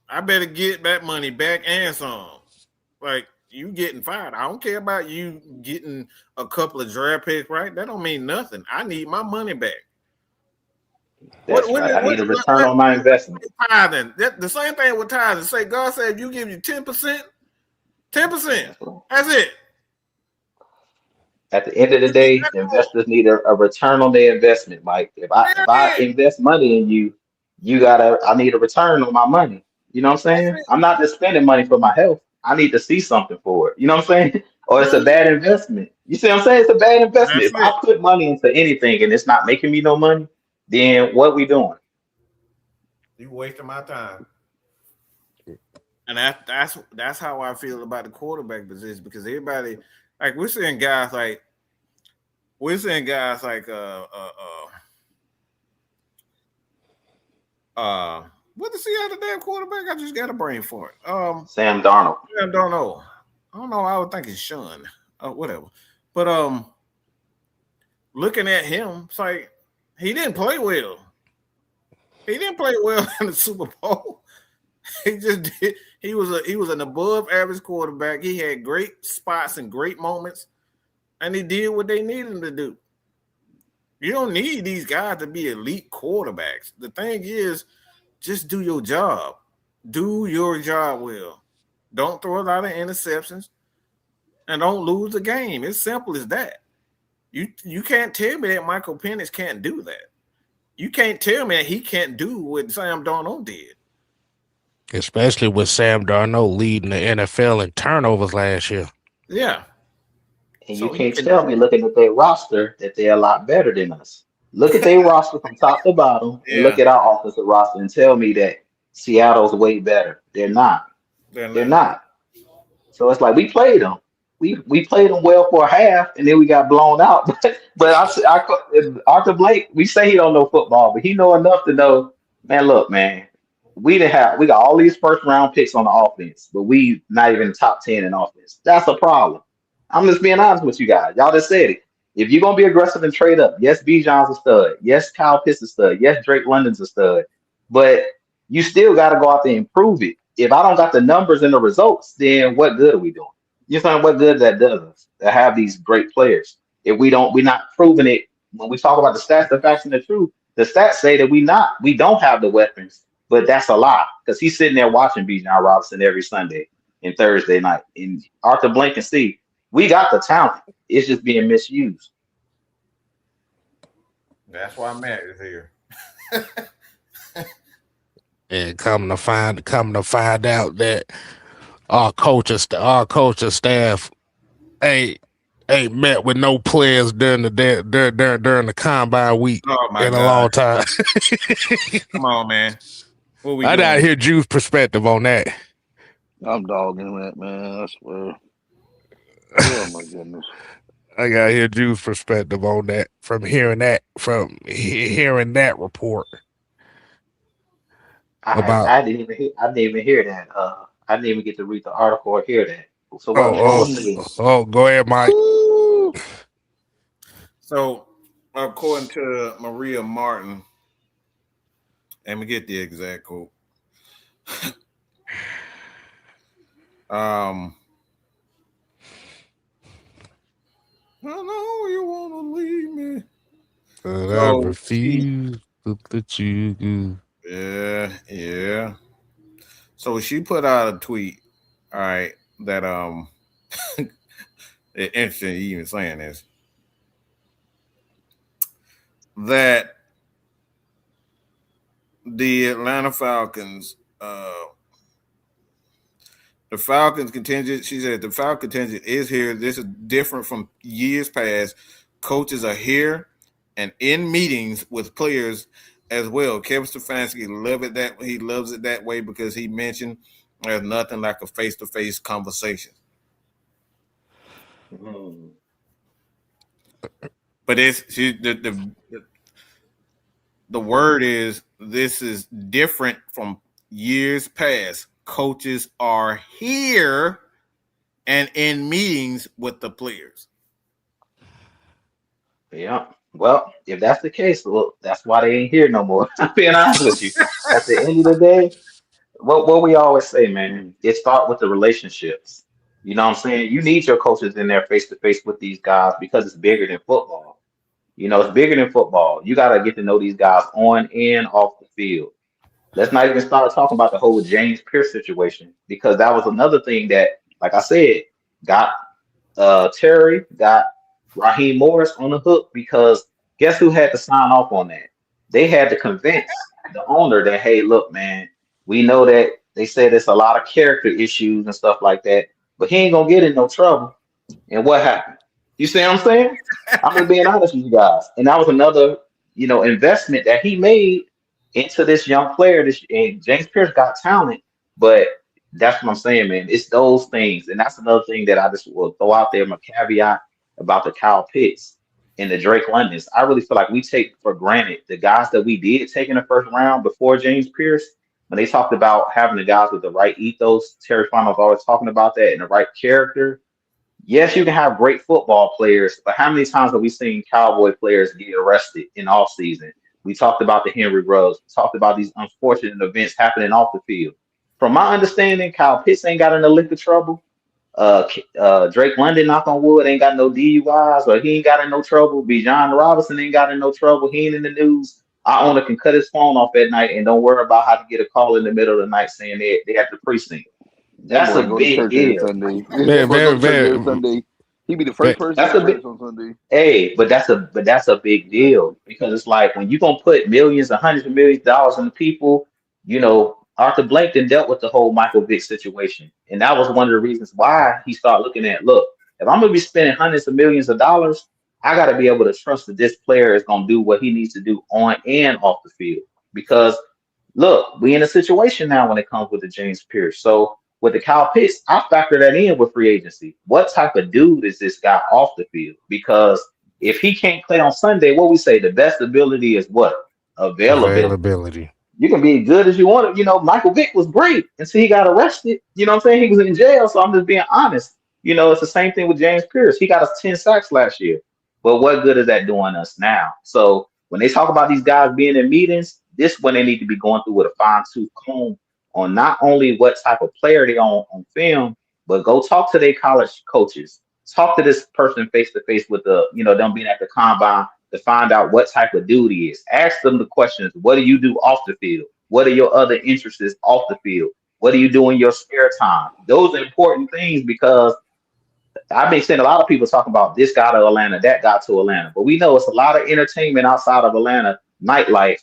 I better get that money back and some. Like, you getting fired. I don't care about you getting a couple of draft picks, right? That don't mean nothing. I need my money back. That's right. I need a return on my investment. Tithing. The same thing with tithing. Say God said if you give you 10%, 10%. That's it. At the end of the day, investors need a return on their investment, Mike. If I invest money in you, I need a return on my money. You know what I'm saying? I'm not just spending money for my health. I need to see something for it. You know what I'm saying? Or it's a bad investment. You see what I'm saying? It's a bad investment. If I put money into anything and it's not making me no money, then what we doing? You wasting my time. And that's how I feel about the quarterback position, because everybody, like, we're seeing guys like what the Seattle damn quarterback? I just got a brain for it. Sam Darnold. Sam Darnold. I don't know. I would think it's Sean. Whatever. But looking at him, it's like he didn't play well. He didn't play well in the Super Bowl. He just did. He was an above average quarterback. He had great spots and great moments, and he did what they needed him to do. You don't need these guys to be elite quarterbacks. The thing is, just do your job. Do your job well. Don't throw a lot of interceptions, and don't lose the game. It's simple as that. You can't tell me that Michael Penix can't do that. You can't tell me that he can't do what Sam Darnold did. Especially with Sam Darnold leading the NFL in turnovers last year. Yeah. And you can't tell me, looking at their roster, that they're a lot better than us. Look at their roster from top to bottom, and look at our offensive roster and tell me that Seattle's way better. They're not. They're not. So it's like we played them. We played them well for a half, and then we got blown out. But Arthur Blank, we say he don't know football, but he know enough to know, man, look, man, we got all these first round picks on the offense, but we not even top 10 in offense. That's a problem. I'm just being honest with you guys. Y'all just said it. If you're gonna be aggressive and trade up, yes, Bijan's a stud. Yes, Kyle Pitts a stud. Yes, Drake London's a stud. But you still gotta go out there and prove it. If I don't got the numbers and the results, then what good are we doing? You find what good that does us to have these great players. If we're not proving it when we talk about the stats, the facts, and the truth, the stats say that we don't have the weapons, but that's a lie because he's sitting there watching Bijan Robinson every Sunday and Thursday night. And Arthur Blank can see we got the talent. It's just being misused. That's why Matt is here. And come to find out that our coaching staff ain't met with no players during the combine week Oh my in a God. long time. Come on, man. What we I doing? gotta hear Drew's perspective on that. I'm dogging that, man. I swear. Oh my goodness. I gotta hear Drew's perspective on that from hearing that report. I didn't even hear that. I didn't even get to read the article or hear that. So what was said? Go ahead, Mike. So, according to Maria Martin, let me get the exact quote. I know you want to leave me. But I refuse to let you go. Yeah. So she put out a tweet, all right, that it's interesting you even saying this. That the Atlanta Falcons, the Falcons contingent, she said the Falcon contingent is here. This is different from years past. Coaches are here and in meetings with players as well. Kevin Stefanski loves it that way because he mentioned there's nothing like a face-to-face conversation. Mm. But the word is this is different from years past. Coaches are here and in meetings with the players. Yeah. Well, if that's the case, well, that's why they ain't here no more. I'm being honest with you. At the end of the day, what we always say, man, it starts with the relationships. You know what I'm saying? You need your coaches in there face to face with these guys because it's bigger than football. You know, it's bigger than football. You got to get to know these guys on and off the field. Let's not even start talking about the whole James Pierce situation because that was another thing that, like I said, got Terry, got Raheem Morris on the hook because guess who had to sign off on that? They had to convince the owner that, hey, look, man, we know that they said there's a lot of character issues and stuff like that, but he ain't gonna get in no trouble. And what happened? You see what I'm saying? I'm just being honest with you guys. And that was another, investment that he made into this young player. And James Pierce got talent, but that's what I'm saying, man. It's those things, and that's another thing that I just will throw out there. My caveat about the Kyle Pitts and the Drake Londons. I really feel like we take for granted the guys that we did take in the first round before James Pierce. When they talked about having the guys with the right ethos, Terry Fontenot's always talking about that and the right character. Yes, you can have great football players, but how many times have we seen Cowboy players get arrested in off season? We talked about the Henry Ruggs. We talked about these unfortunate events happening off the field. From my understanding, Kyle Pitts ain't got in a lick of trouble. Drake London, knock on wood, ain't got no DUIs, or he ain't got in no trouble. Bijan Robinson ain't got in no trouble. He ain't in the news. Our owner can cut his phone off at night and don't worry about how to get a call in the middle of the night saying they at the precinct. That's a big deal. Sunday. That boy go to church every Sunday. He be the first person at church on Sunday. Hey, but that's a big deal because it's like when you gonna put millions, hundreds of millions of dollars into people, Arthur Blank then dealt with the whole Michael Vick situation, and that was one of the reasons why he started looking at, look, if I'm gonna be spending hundreds of millions of dollars, I got to be able to trust that this player is gonna do what he needs to do on and off the field. Because look, we in a situation now when it comes with the James Pierce. So with the Kyle Pitts, I factor that in with free agency. What type of dude is this guy off the field? Because if he can't play on Sunday, what we say, the best ability is what? Availability. You can be good as you want to. Michael Vick was great until he got arrested. You know what I'm saying? He was in jail. So I'm just being honest. It's the same thing with James Pierce. He got us 10 sacks last year. But what good is that doing us now? So when they talk about these guys being in meetings, this when they need to be going through with a fine-tooth comb on not only what type of player they on film, but go talk to their college coaches. Talk to this person face to face with them being at the combine to find out what type of dude he is. Ask them the questions. What do you do off the field? What are your other interests off the field? What do you do in your spare time? Those are important things because I've been seeing a lot of people talking about this guy to Atlanta, that guy to Atlanta. But we know it's a lot of entertainment outside of Atlanta, nightlife,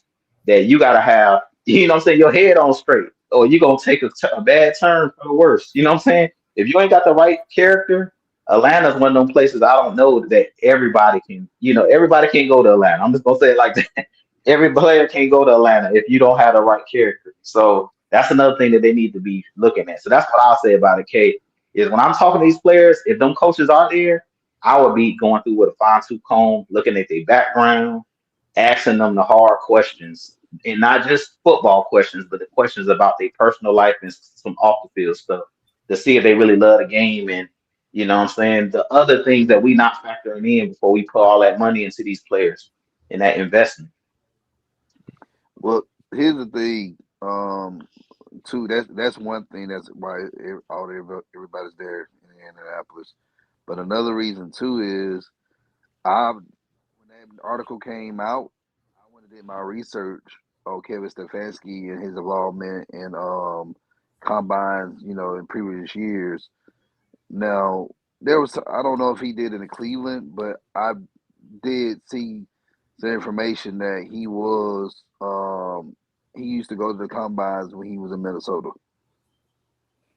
that you got to have, your head on straight, or you're going to take a bad turn for the worse. You know what I'm saying? If you ain't got the right character, Atlanta's one of them places I don't know that everybody can go to Atlanta. I'm just going to say it like that. Every player can't go to Atlanta if you don't have the right character. So that's another thing that they need to be looking at. So that's what I'll say about it, Kate, is when I'm talking to these players, if them coaches are there, I would be going through with a fine-tooth comb, looking at their background, asking them the hard questions, and not just football questions, but the questions about their personal life and some off-the-field stuff to see if they really love the game and, you know what I'm saying, the other things that we not factoring in before we put all that money into these players and that investment. Well, here's the thing. Too. That's one thing. That's why everybody's there in Indianapolis. But another reason too is when that article came out, I went and did my research on Kevin Stefanski and his involvement in combines, in previous years. Now I don't know if he did it in Cleveland, but I did see some information that he used to go to the combines when he was in Minnesota.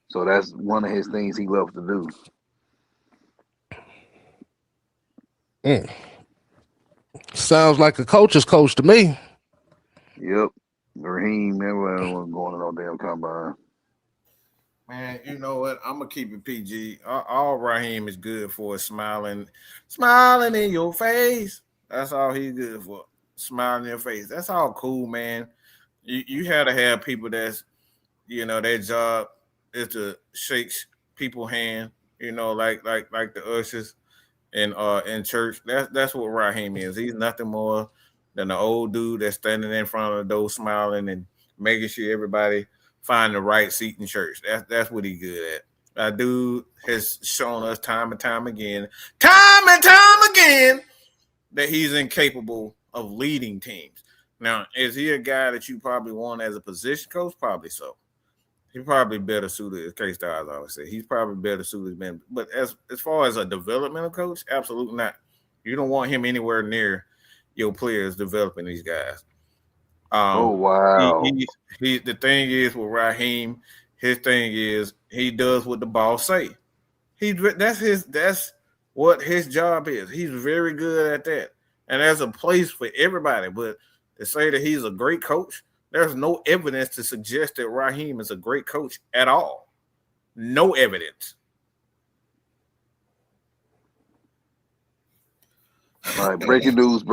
So that's one of his things he loved to do. Sounds like a coach's coach to me. Yep. Raheem never wasn't going to no damn combine. Man, you know what? I'm gonna keep it PG. All Raheem is good for is smiling in your face. That's all he's good for. Smiling in your face. That's all cool, man. You had to have people that's, their job is to shake people's hand, like the ushers in church. That's what Raheem is. He's nothing more than an old dude that's standing in front of the door smiling and making sure everybody find the right seat in church. That's what he's good at. That dude has shown us time and time again, that he's incapable of leading teams. Now, is he a guy that you probably want as a position coach? Probably so. He's probably better suited, as K Styles always say. He's probably better suited than. But as far as a developmental coach, absolutely not. You don't want him anywhere near your players developing these guys. Oh wow! He the thing is with Raheem, his thing is he does what the boss say. That's what his job is. He's very good at that, and there's a place for everybody. But to say that he's a great coach, there's no evidence to suggest that Raheem is a great coach at all. No evidence. All right, breaking news.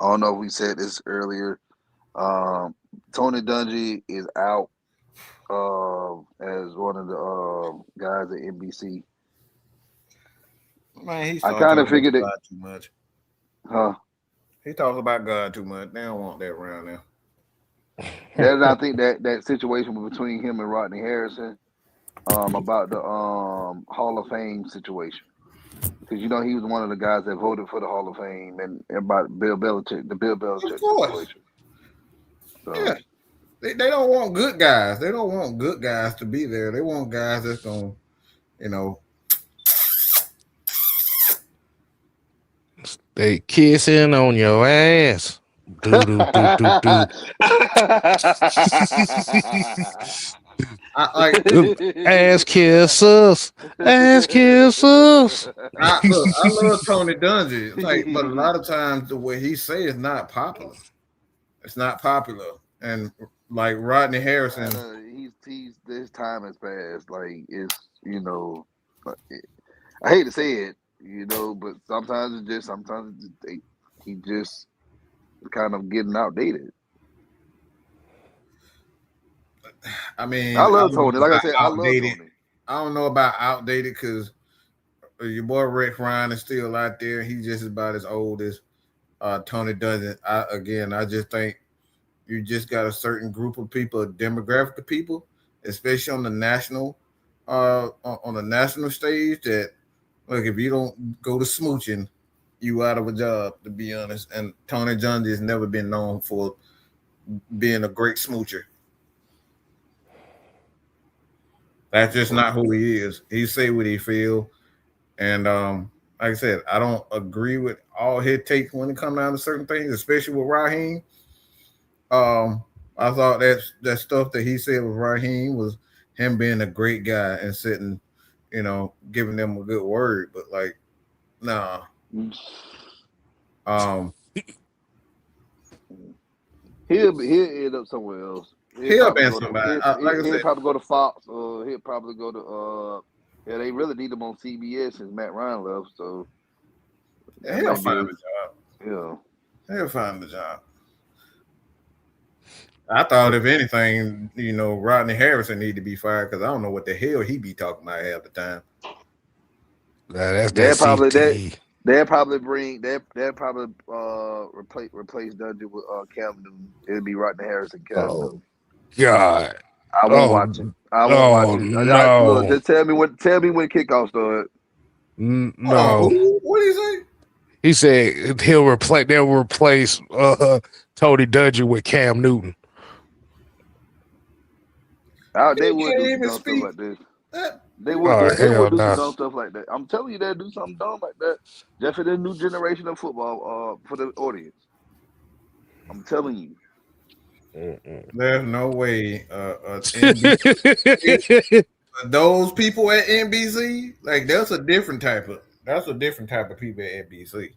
I don't know if we said this earlier. Tony Dungy is out as one of the guys at NBC. Man, I kind of figured it too much. Huh? He talks about God too much. They don't want that around there. I think that situation between him and Rodney Harrison about the Hall of Fame situation. Because he was one of the guys that voted for the Hall of Fame and about Bill Belichick situation. So, yeah. They don't want good guys. They don't want good guys to be there. They want guys that's going to, They kissing on your ass. Do do do do do. Ass kissers. Ass kissers. I love Tony Dungy. But a lot of times the way he say is not popular. It's not popular. And like Rodney Harrison, he's this time has passed. Like it's I hate to say it, but sometimes he just kind of getting outdated. I mean, I I love don't know Tony. Like I about said, I love outdated. Tony. I don't know about outdated because your boy Rex Ryan is still out there. He's just about as old as Tony Dungy. I just think you just got a certain group of people, a demographic of people, especially on the national stage. That look, if you don't go to smooching, you out of a job. To be honest, and Tony Dungy has never been known for being a great smoocher. That's just not who he is. He say what he feel, and like I said, I don't agree with all his takes when it comes down to certain things, especially with Raheem. Um, I thought that stuff that he said with Raheem was him being a great guy and sitting, giving them a good word. But like, nah. Um, He'll end up somewhere else. He'll he'll probably been go to somebody. Like I he'll said, probably go to Fox, or he'll probably go to yeah, they really need him on CBS since Matt Ryan left, so that he'll might be find a, a job. yeah. He'll find a job. I thought if anything, Rodney Harrison need to be fired because I don't know what the hell he be talking about half the time. That's that They'll probably CTE. they'll probably bring they'll probably replace Dundee with Cam Newton. It'll be Rodney Harrison, Cam Oh Newton. God. I won't Oh, watch it. I won't watch oh it. Look, no. just tell me when kickoff start. Oh, No. who? What do you say? He said they'll replace Tony Dungy with Cam Newton. They He would can't do some even dumb stuff speak. like this. That They would Oh do hell some no. dumb stuff like that. I'm telling you, they'll do something dumb like that. Just for the new generation of football, for the audience. I'm telling you. there's no way. Those people at NBC, like that's a different type of people at NBC.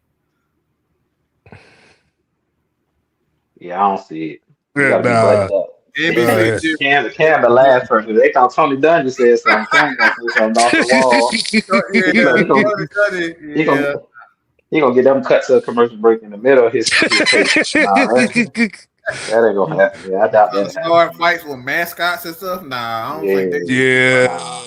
Yeah, I don't see it. You got to be Nah. buttoned up. They NBC can't. Uh, is different. Cam the last person. They thought Tony Dungy said something. Cam gonna say something off the wall. Yeah, He gonna he gonna yeah. he gonna get them cut to a commercial break in the middle of his take. Nah, that ain't gonna happen. Yeah, I doubt that happen. Start fights with mascots and stuff. Nah, I don't think they. Yeah, yeah. nah.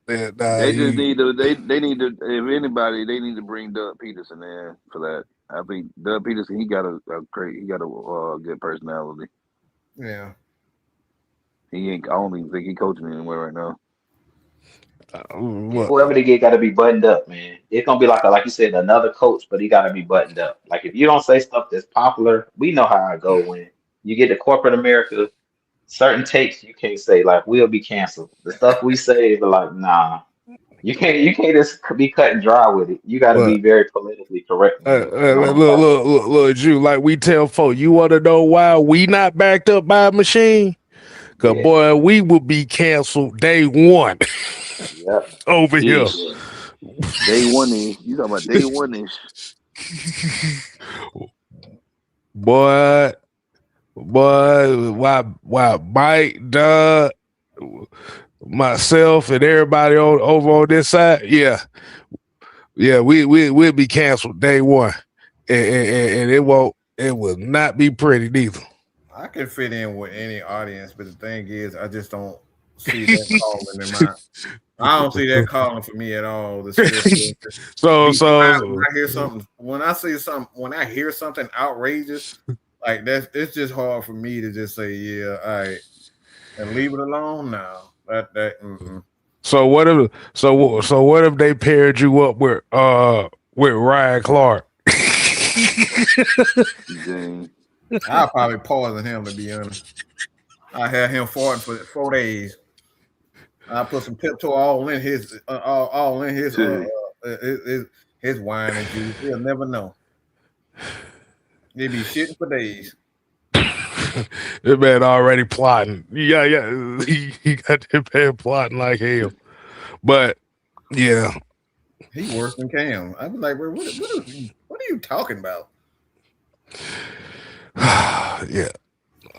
Nah, They just need to. They need to. If anybody, they need to bring Doug Peterson in for that. I think Doug Peterson. He got a great. He got a good personality. Yeah, He ain't. I don't even think he coaching anywhere right now. Yeah, what? whoever they get got to be buttoned up, man. It's gonna be like you said, another coach, but he got to be buttoned up. Like if you don't say stuff that's popular, we know how I go when you get to corporate America. Certain takes you can't say, like we'll be canceled. The stuff we say is like, nah, you can't just be cut and dry with it. You got to be What? very politically correct when you on Look, them look, platforms. look, look, Jew, like we tell folk, you want to know why we not backed up by a machine? Because, Yeah, boy, we would be canceled day one yep, over here. Ish. Day one ish. You talking about day one ish? Boy, why Mike, Doug, myself, and everybody over on this side, yeah, we'll be canceled day one. And it will not be pretty neither. I can fit in with any audience, but the thing is, I just don't see that calling in my. I don't see that calling for me at all. To sit there and so be quiet when so I hear something. When I see something, when I hear something outrageous, like that, it's just hard for me to just say, yeah, all right, and leave it alone now. Mm-mm. so what if they paired you up with Ryan Clark? Dang. I'll probably poison him to be honest. I had him farting for 4 days. I put some Pepto all in his wine and juice. He'll never know. He'd be shitting for days. This man already plotting. Yeah. He got that man plotting like hell. But yeah. He worse than Cam. I was like, bro, what are you talking about? Yeah.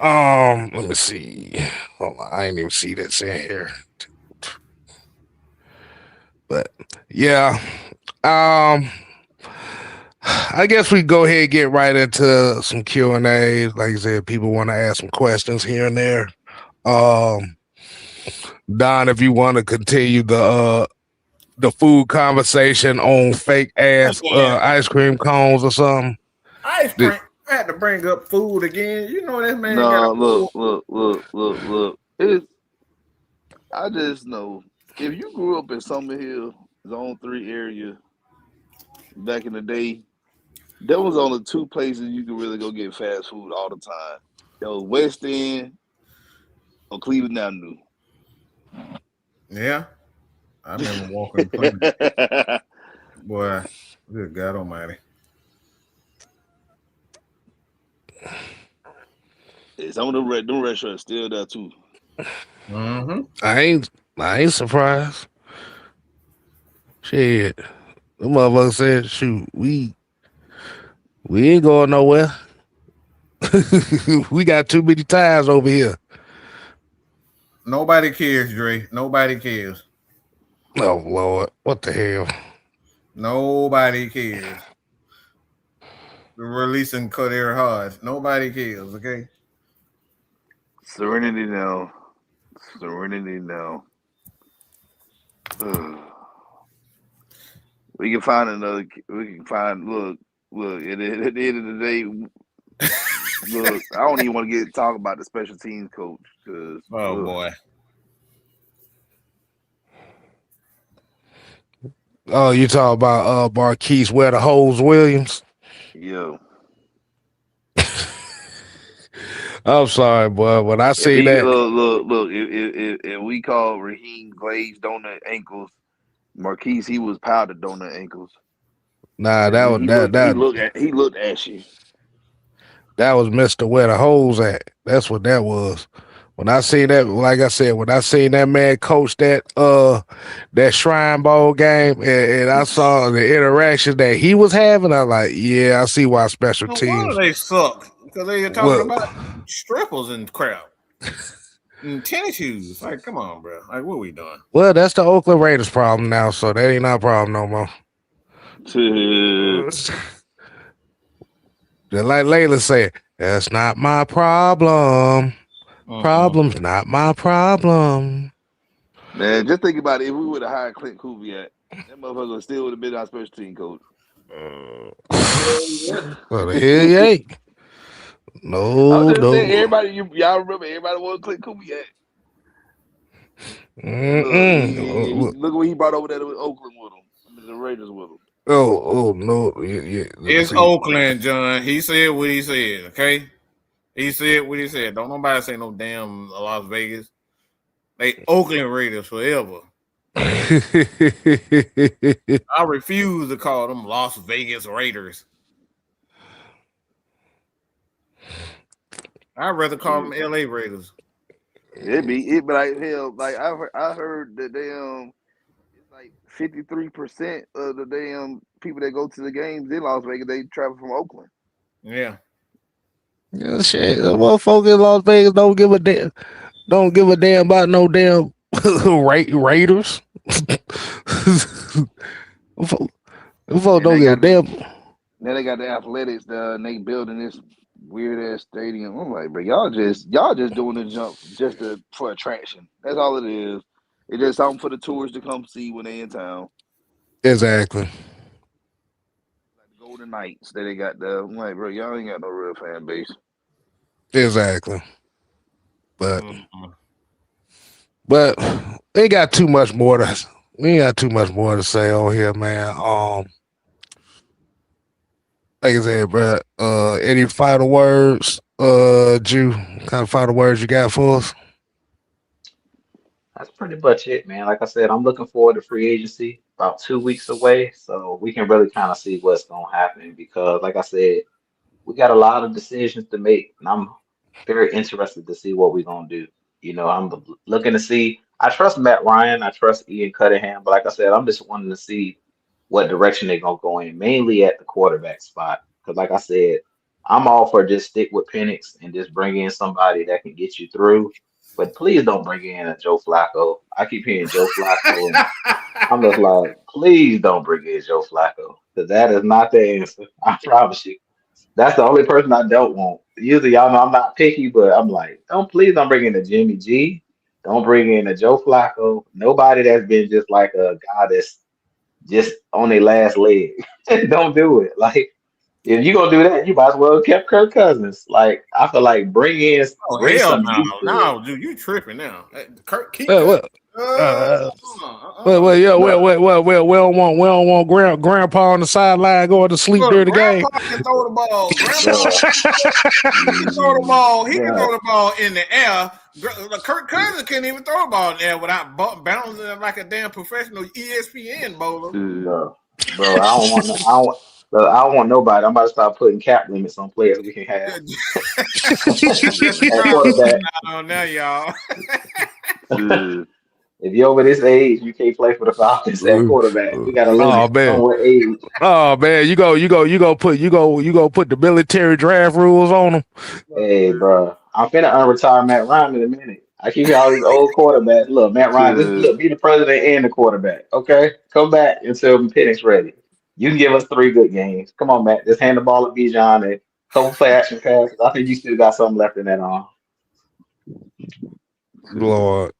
Let me see. Hold on. I ain't even see that saying here. But yeah. I guess we go ahead and get right into some Q&A. Like I said, people want to ask some questions here and there. Don, if you want to continue the food conversation on fake ass Again, ice cream cones or something. ice Th- cream. I had to bring up food again. You know that man got a No, full. look. It's I just know if you grew up in Summer Hill, Zone 3 area back in the day, there was only two places you could really go get fast food all the time. That was West End or Cleveland Avenue. Yeah, I remember walking plenty. Boy, good God Almighty. Some of them restaurants still there too. Mm-hmm. I ain't I ain't surprised. Shit. The motherfucker said, shoot, we ain't going nowhere. We got too many ties over here. Nobody cares, Dre. Nobody cares. Oh Lord. What the hell? Nobody cares. We're releasing Coder Hodge. Nobody cares. Okay. Serenity now. Serenity now. Ugh. We can find another. We can find. Look. At the end of the day, look. I don't even want to get talk about the special teams coach because Oh boy. Oh, you talk about Marquise Where the Holes Williams? yo, I'm sorry, boy. When I if see he that, look, if we call Raheem glazed donut ankles, Marquise he was powdered donut ankles. nah, And that was he looked ashy. that was Mr. Where the Holes at. That's what that was. When I seen that, like I said, when I seen that man coach that Shrine Bowl game and I saw the interaction that he was having, I was like, yeah, I see why special No wonder teams. they suck because they are talking Well, about strippers and crap and tennis shoes. Like, come on, bro. Like, what we doing? well, that's the Oakland Raiders problem now, so that ain't our problem no more. Just like Layla said, that's not my problem. Uh-uh. Problem's not my problem. Man, just think about it. If we would have hired Clint Kubiak, that motherfucker still would have been our special team coach. Well, the hell you ain't. I was No, just saying, no. y'all remember everybody wanted Clint Kubiak. And Mm-mm. look what he brought over there to Oakland with him. I mean, the Raiders with him. Oh, no. Yeah. It's See, Oakland, John. He said what he said. Okay, he said what he said. Don't nobody say no damn Las Vegas. They Oakland Raiders forever. I refuse to call them Las Vegas Raiders. I'd rather call them Shit. LA Raiders. It be like hell. Like I heard that it's like 53% of the damn people that go to the games in Las Vegas they travel from Oakland. Yeah. yeah, shit. The motherfuckers in Las Vegas don't give a damn. Don't give a damn about no damn Raiders. Them folks And don't they give a got damn. Then they got the athletics, and they building this weird ass stadium. I'm like, bro, y'all just doing the jump for attraction. That's all it is. It's just something for the tourists to come see when they in town. Exactly. Like the Golden Knights that they got there. I'm like, bro, y'all ain't got no real fan base. Exactly. But Mhm. but they got too much more to. We ain't got too much more to say on here, man. Like I said, bro. Any final words? Jew, kind of final words you got for us? That's pretty much it, man. Like I said, I'm looking forward to free agency about 2 weeks away, so we can really kind of see what's gonna happen because, like I said, we got a lot of decisions to make, and I'm very interested to see what we're gonna do. I'm looking to see. I trust Matt Ryan, I trust Ian Cunningham, but like I said, I'm just wanting to see what direction they're gonna go in, mainly at the quarterback spot. Because, like I said, I'm all for just stick with Penix and just bring in somebody that can get you through. But please don't bring in a Joe Flacco. I keep hearing Joe Flacco, and I'm just like, please don't bring in Joe Flacco because that is not the answer. I promise you. That's the only person I don't want. Usually, y'all know I'm not picky, but I'm like, please don't bring in a Jimmy G. Don't bring in a Joe Flacco. Nobody that's been just like a guy that's just on their last leg. Don't do it. Like if you're gonna do that, you might as well have kept Kirk Cousins. Like I feel like Oh bring hell some no, youth in. no, dude, you tripping now? Kirk, keep Well, Kirk. well, uh, Uh. yeah, Look, we don't want grandpa on the sideline going to sleep Look, during the game. Grandpa can throw the ball. Grandpa bro, can throw the ball. He can throw bro, the ball in the air. Kirk Cousins can't even throw the ball in the air without bouncing it like a damn professional ESPN bowler. bro. I don't want nobody. I'm about to start putting cap limits on players we can have Jeffrey at Crown quarterback. on now, y'all. If you're over this age, you can't play for the Falcons at quarterback. We got a Oh limit on man. what age. Oh man, you go put the military draft rules on them. Hey, bro, I'm finna unretire Matt Ryan in a minute. I keep hearing all these old quarterbacks. Look, Matt Ryan, just look, be the president and the quarterback. Okay, come back until Penix ready. You can give us 3 good games. Come on, Matt. Just hand the ball to Bijan and couple play action passes. I think you still got something left in that arm. Lord.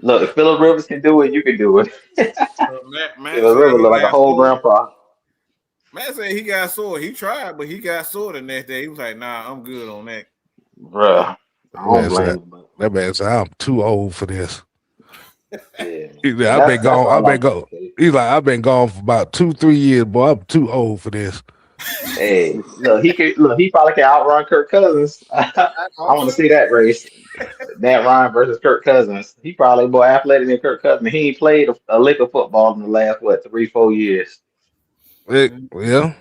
Look, if Phillip Rivers can do it, you can do it. Matt Phillip said Rivers he look like a got whole sore. grandpa. Matt said he got sore. He tried, but he got sore the next day. He was like, "Nah, I'm good on that." Bruh, I don't Man blame said, him. But that man said, I'm too old for this. yeah, He said, and I've been that's gone. I've all been I'm gone. saying. He's like, I've been gone for about 2-3 years, boy. I'm too old for this. Hey, look, he probably can outrun Kirk Cousins. I want to see that race. Matt Ryan versus Kirk Cousins. He probably more athletic than Kirk Cousins. He ain't played a lick of football in the last 3-4 years. Yeah,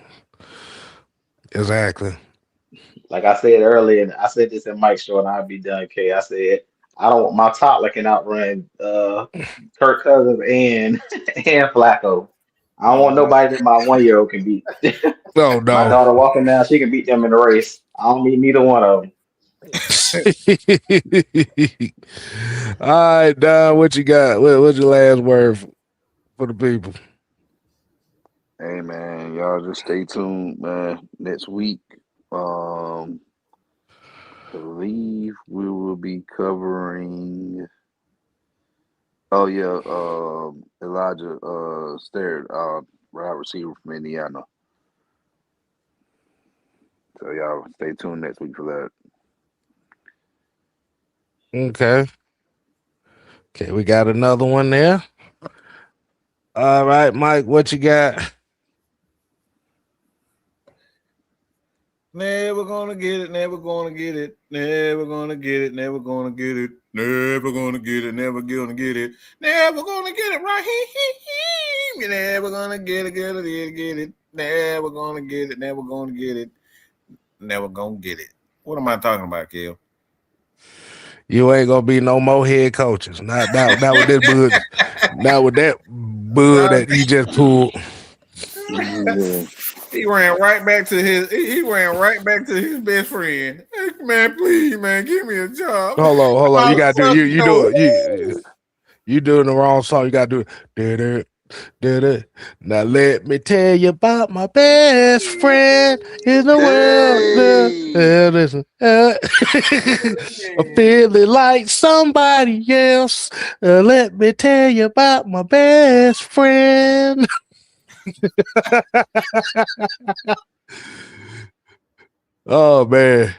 exactly. Like I said earlier, and I said this in Mike's show, and I'll be done. K. I said I don't want my toddler can outrun Kirk Cousins and and Flacco. I don't want nobody that my 1 year old can beat. Oh My no. daughter walking down, she can beat them in the race. I don't need neither one of them. All right, Don, what you got? What's your last word for the people? Hey man, y'all just stay tuned, man. Next week, um, believe we will be covering. Oh yeah, Elijah Starrett, wide receiver from Indiana. So y'all stay tuned next week for that. Okay. Okay, we got another one there. All right, Mike, what you got? Never gonna get it. Never gonna get it. Never gonna get it. Never gonna get it. Never gonna get it. Never gonna get it. Never gonna get it. Right here. Never gonna get it. Get it. Get it. Never gonna get it. Never gonna get it. Never gonna get it. What am I talking about, Kill? You ain't gonna be no more head coaches. Not with this bud. Not with that bud that he just pulled. Yeah. He ran right back to his. He ran right back to his best friend. Hey, man, please, man, give me a job. Hold on. You About gotta do you do self-know. it. You doing the wrong song. You gotta do it. Now let me tell you about my best friend in the world. Hey. Listen, I'm feeling like somebody else. Let me tell you about my best friend. Oh man.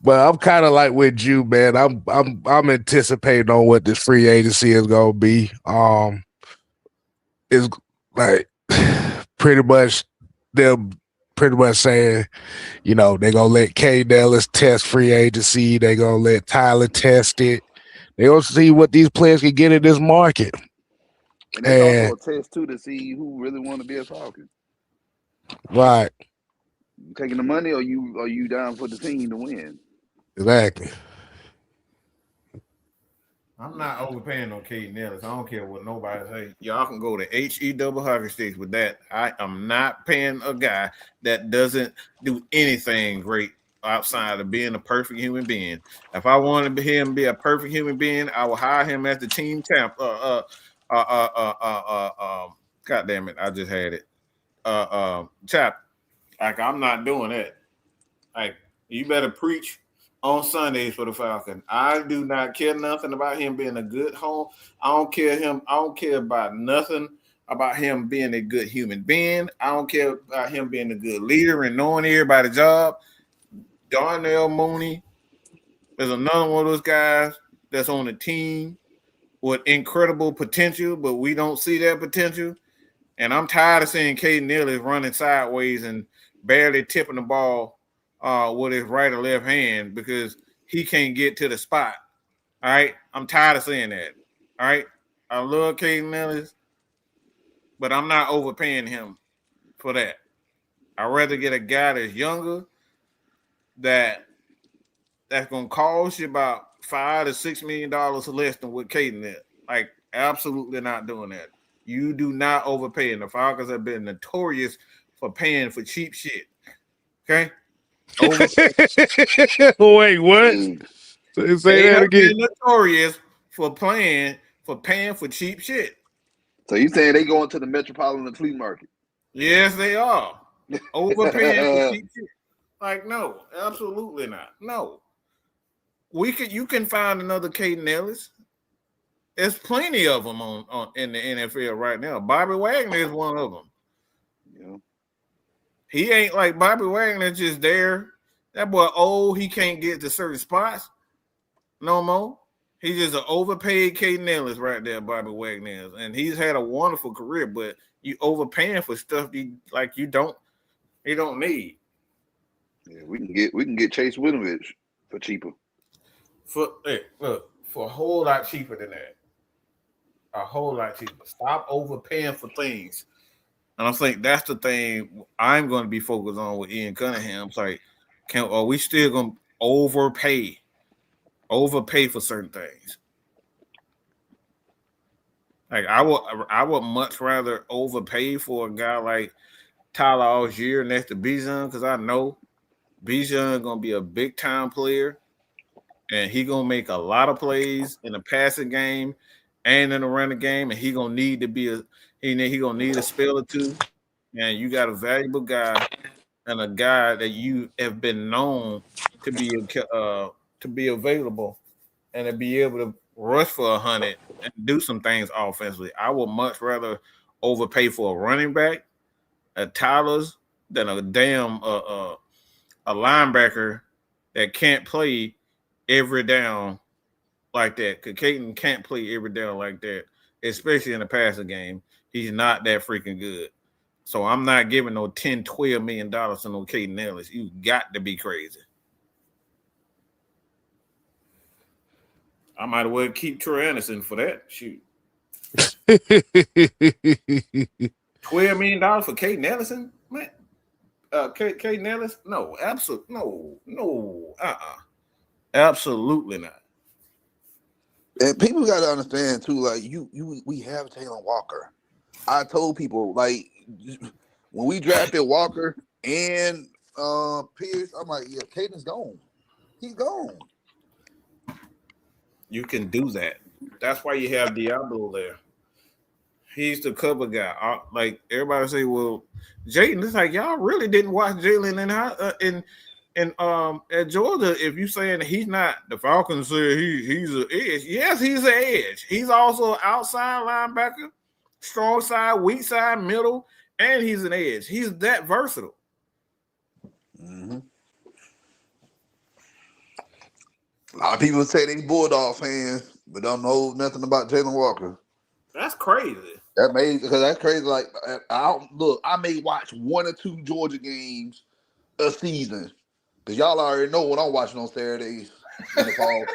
But I'm kind of like with you, man. I'm anticipating on what this free agency is gonna be. Is like pretty much them pretty much saying, they're gonna let K Nellis test free agency, they're gonna let Tyler test it. They're gonna see what these players can get in this market. And that's also And a test too to see who really want to be a Falcon. right, You taking the money, or you down for the team to win? exactly. I'm not overpaying on Kate Nellis. I don't care what nobody say. Y'all can go to HE double hockey sticks with that. I am not paying a guy that doesn't do anything great outside of being a perfect human being. If I wanted him to be a perfect human being, I will hire him as the team champ. God damn it, I just had it. Chap, like I'm not doing that. Like you better preach on Sundays for the Falcons. I do not care nothing about him being a good home. I don't care him. I don't care about nothing about him being a good human being. I don't care about him being a good leader and knowing everybody's job. Darnell Mooney is another one of those guys that's on the team with incredible potential, but we don't see that potential. And I'm tired of seeing Caden Ellis running sideways and barely tipping the ball with his right or left hand because he can't get to the spot. All right. I'm tired of seeing that. All right. I love Caden Ellis, but I'm not overpaying him for that. I'd rather get a guy that's younger that's gonna cost you about $5 to $6 million less than what Caden is. Like, absolutely not doing that. You do not overpay, and the Falcons have been notorious for paying for cheap shit. Okay, Wait, what? Mm. Say they that have again. been notorious for paying for cheap shit. So you saying they going to the Metropolitan Flea Market? Yes, they are overpaying for cheap shit. Like, no, absolutely not. No, you can find another Caden Ellis. There's plenty of them on in the NFL right now. Bobby Wagner is one of them. Yeah. He ain't like Bobby Wagner just there. That boy old. He can't get to certain spots no more. He's just an overpaid Caden Ellis right there, Bobby Wagner is. And he's had a wonderful career, but you overpaying for stuff you don't need. Yeah, we can get Chase Winovich for cheaper. For a whole lot cheaper than that. A whole lot cheaper. Stop overpaying for things. And I think that's the thing I'm going to be focused on with Ian Cunningham. It's like, are we still going to overpay for certain things? Like, I would much rather overpay for a guy like Tyler Algier next to Bijan, because I know Bijan going to be a big time player, and he going to make a lot of plays in the passing game and in the running game, and he going to need to be he going to need a spell or two. And you got a valuable guy and a guy that you have been known to be available and to be able to rush for 100 and do some things offensively. I would much rather overpay for a running back at Tyler's than a damn a linebacker that can't play every down like that. Because Caden can't play every down like that, especially in the passing game. He's not that freaking good. So I'm not giving no $10-12 million to no Caden Ellis. You got to be crazy. I might as well keep Troy Anderson for that. Shoot. $12 million for Caden Ellison? Man. Caden Ellis? No, absolutely no. Absolutely not. And people got to understand too, like we have Taylor Walker. I told people, like, when we drafted Walker and Pierce, I'm like, yeah, Caden's gone. He's gone. You can do that. That's why you have Diablo there. He's the cover guy. Like, everybody say, well, Jayden, it's like, y'all really didn't watch Jalen at Georgia. If you saying that he's not, the Falcons say he's an edge. Yes, he's an edge. He's also an outside linebacker, strong side, weak side, middle, and he's an edge. He's that versatile. Mm-hmm. A lot of people say they Bulldog fans, but don't know nothing about Jalen Walker. That's crazy. That's crazy. Like, I may watch 1 or 2 Georgia games a season, because y'all already know what I'm watching on Saturdays in the fall.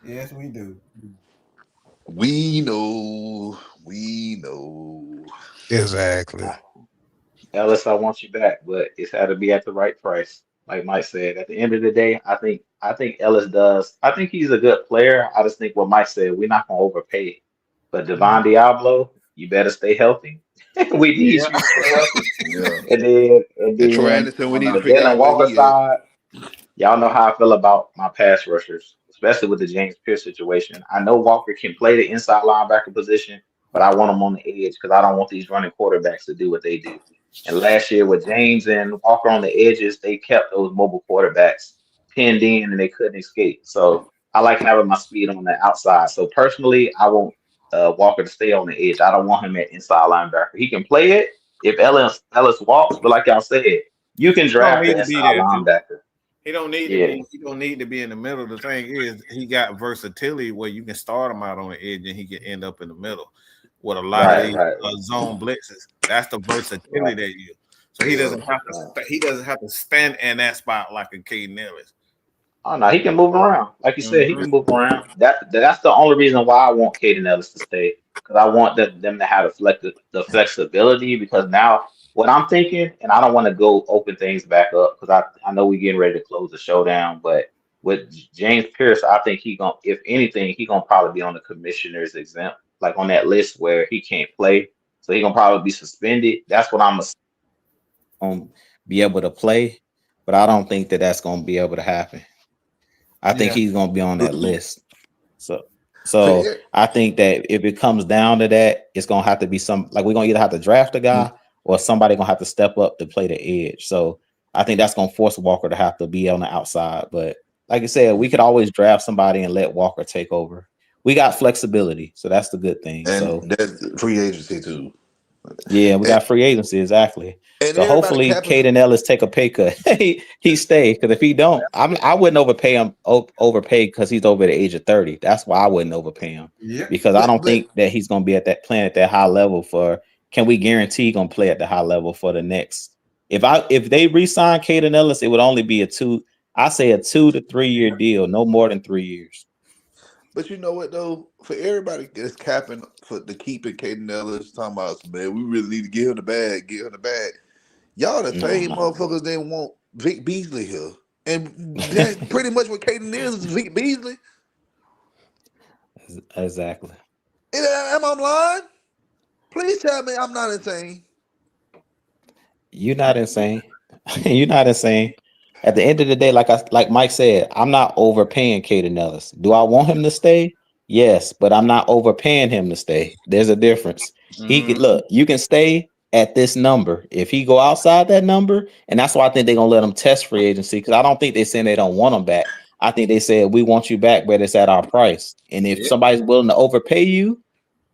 Yes, we do. We know. Exactly. Ellis, I want you back, but it's had to be at the right price. Like Mike said, at the end of the day, I think Ellis does. I think he's a good player. I just think what Mike said, we're not gonna overpay. But Devon Diablo, you better stay healthy. We need you to stay healthy. Yeah. And And Troy then Anderson, we on need the to figure Jalen out where Walker he is. side, y'all know how I feel about my pass rushers, especially with the James Pierce situation. I know Walker can play the inside linebacker position, but I want him on the edge because I don't want these running quarterbacks to do what they do. And last year with James and Walker on the edges, they kept those mobile quarterbacks pinned in and they couldn't escape. So I like having my speed on the outside. So personally, I want Walker to stay on the edge. I don't want him at inside linebacker. He can play it if Ellis walks, but like y'all said, you can He don't draft need the to be inside there too. linebacker. He don't need to Yeah, be. He don't need to be in the middle. The thing is, he got versatility where you can start him out on the edge and he can end up in the middle with a lot of right, these right, zone blitzes. That's the versatility right, that you. So he Yeah. doesn't have to. right. He doesn't have to stand in that spot like a Caden Ellis. Oh no, he can move around. Like you said, he Mhm. can move around. That's the only reason why I want Caden Ellis to stay. Because I want them to have the flexibility. Because now what I'm thinking, and I don't want to go open things back up because I know we're getting ready to close the showdown. But with James Pierce, I think he gonna, if anything, he gonna probably be on the commissioner's exempt, like on that list where he can't play. So he gonna probably be suspended. That's what I'm gonna be able to play. But I don't think that that's gonna be able to happen. I think Yeah. he's gonna be on that list. So so Fair. I think that if it comes down to that, it's gonna have to be some like we're gonna either have to draft a guy or somebody gonna have to step up to play the edge. So I think that's gonna force Walker to have to be on the outside. But like I said, we could always draft somebody and let Walker take over. We got flexibility, so that's the good thing. And So that's free agency too. yeah, we And, got free agency exactly. and So everybody hopefully, capping. Caden Ellis take a pay cut. he stay because if he don't, I wouldn't overpay him. Overpay because he's over the age of 30. That's why I wouldn't overpay him Yeah, because I don't but think that he's going to be at that playing at that high level for. Can we guarantee he's going to play at the high level for the next? If they re-sign Caden Ellis, it would only be I say a 2 to 3 year deal, no more than 3 years. you know what though? For everybody that's capping for the keeping Caden Ellis, talking about man, we really need to get him the bag, get him the bag. Y'all the No, same no, motherfuckers that want Vic Beasley here. And that's pretty much what Caden is Vic Beasley. exactly. Am I lying? Please tell me I'm not insane. You're not insane. You're not insane. At the end of the day, like Mike said, I'm not overpaying Caden Ellis. Do I want him to stay? Yes, but I'm not overpaying him to stay. There's a difference. He could look, you can stay at this number. If he go outside that number, and that's why I think they're gonna let him test free agency because I don't think they're saying they don't want him back. I think they said we want you back, but it's at our price. And if somebody's willing to overpay you,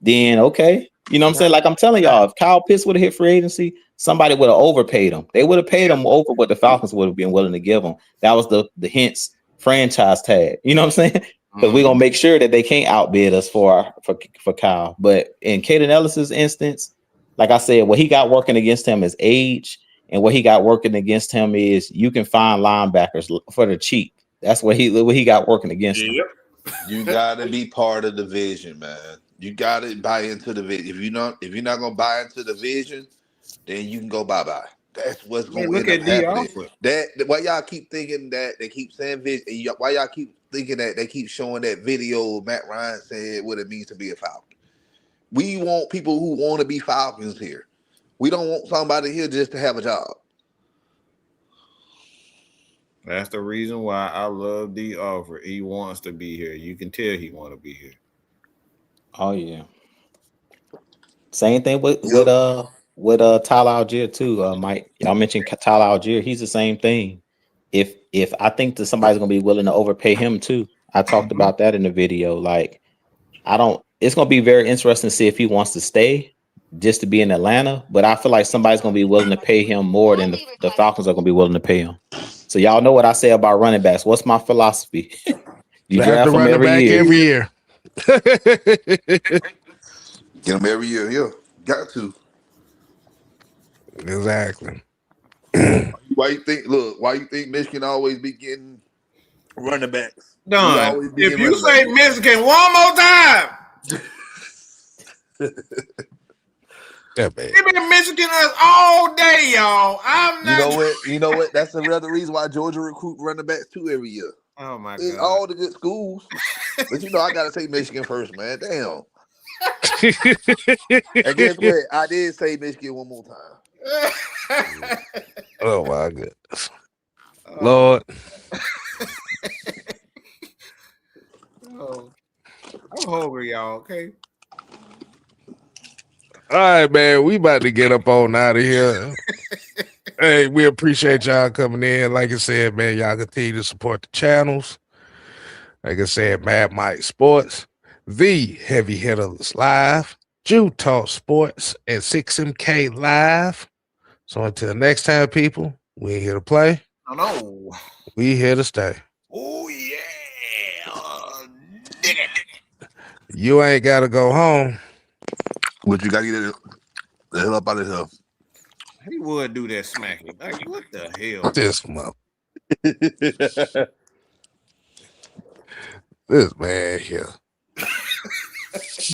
then okay. You know what I'm saying? Like I'm telling y'all, if Kyle Pitts would have hit free agency, somebody would have overpaid him. They would have paid him over what the Falcons would have been willing to give him. That was the hints franchise tag. You know what I'm saying? Because we're gonna make sure that they can't outbid us for Kyle. But in Caden Ellis's instance, like I said, what he got working against him is age, and what he got working against him is you can find linebackers for the cheap. That's what he got working against him. You gotta be part of the vision, man. You gotta buy into the vision. If you're not gonna buy into the vision, then you can go bye-bye. That's what's Man, gonna look end up at D happening. Alford. Why y'all keep thinking that they keep saying vision? Why y'all keep thinking that they keep showing that video of Matt Ryan said what it means to be a Falcon? We want people who want to be Falcons here. We don't want somebody here just to have a job. That's the reason why I love D Alford. He wants to be here. You can tell he want to be here. Oh yeah. Same thing with Yep. Tyler Algier too. Mike, y'all mentioned Tyler Algier. He's the same thing. If I think that somebody's gonna be willing to overpay him too. I talked about that in the video. Like I don't. It's gonna be very interesting to see if he wants to stay just to be in Atlanta. But I feel like somebody's gonna be willing to pay him more than the Falcons are gonna be willing to pay him. So y'all know what I say about running backs. What's my philosophy? You Draft the draft them running every back year. every year. Get them every year. Yeah, got to. Exactly. Why you think? Look, why you think Michigan always be getting running backs? We Done. always be If getting you running say backs. Mexican one more time, Yeah, man. they been Michigan us all day, y'all. I'm You not. know what? You know what? That's another reason why Georgia recruit running backs too every year. Oh my It's god. all the good schools. But you know, I gotta say Michigan first, man. Damn. And guess what? I did say Michigan one more time. Oh my goodness. Oh, Lord. oh. I'm hungry, y'all. Okay. All right, man. We about to get up on out of here. Hey, we appreciate y'all coming in. Like I said, man, y'all continue to support the channels. Like I said, Mad Mike Sports, the Heavy Hitters Live, Jew Talk Sports, and 6MK Live. So until next time, people, we ain't here to play. I know. We here to stay. Oh yeah. Dig it. You ain't got to go home. But you gotta get the hell up out of here. He would do that smacking. Like, what the hell? This month. This man here.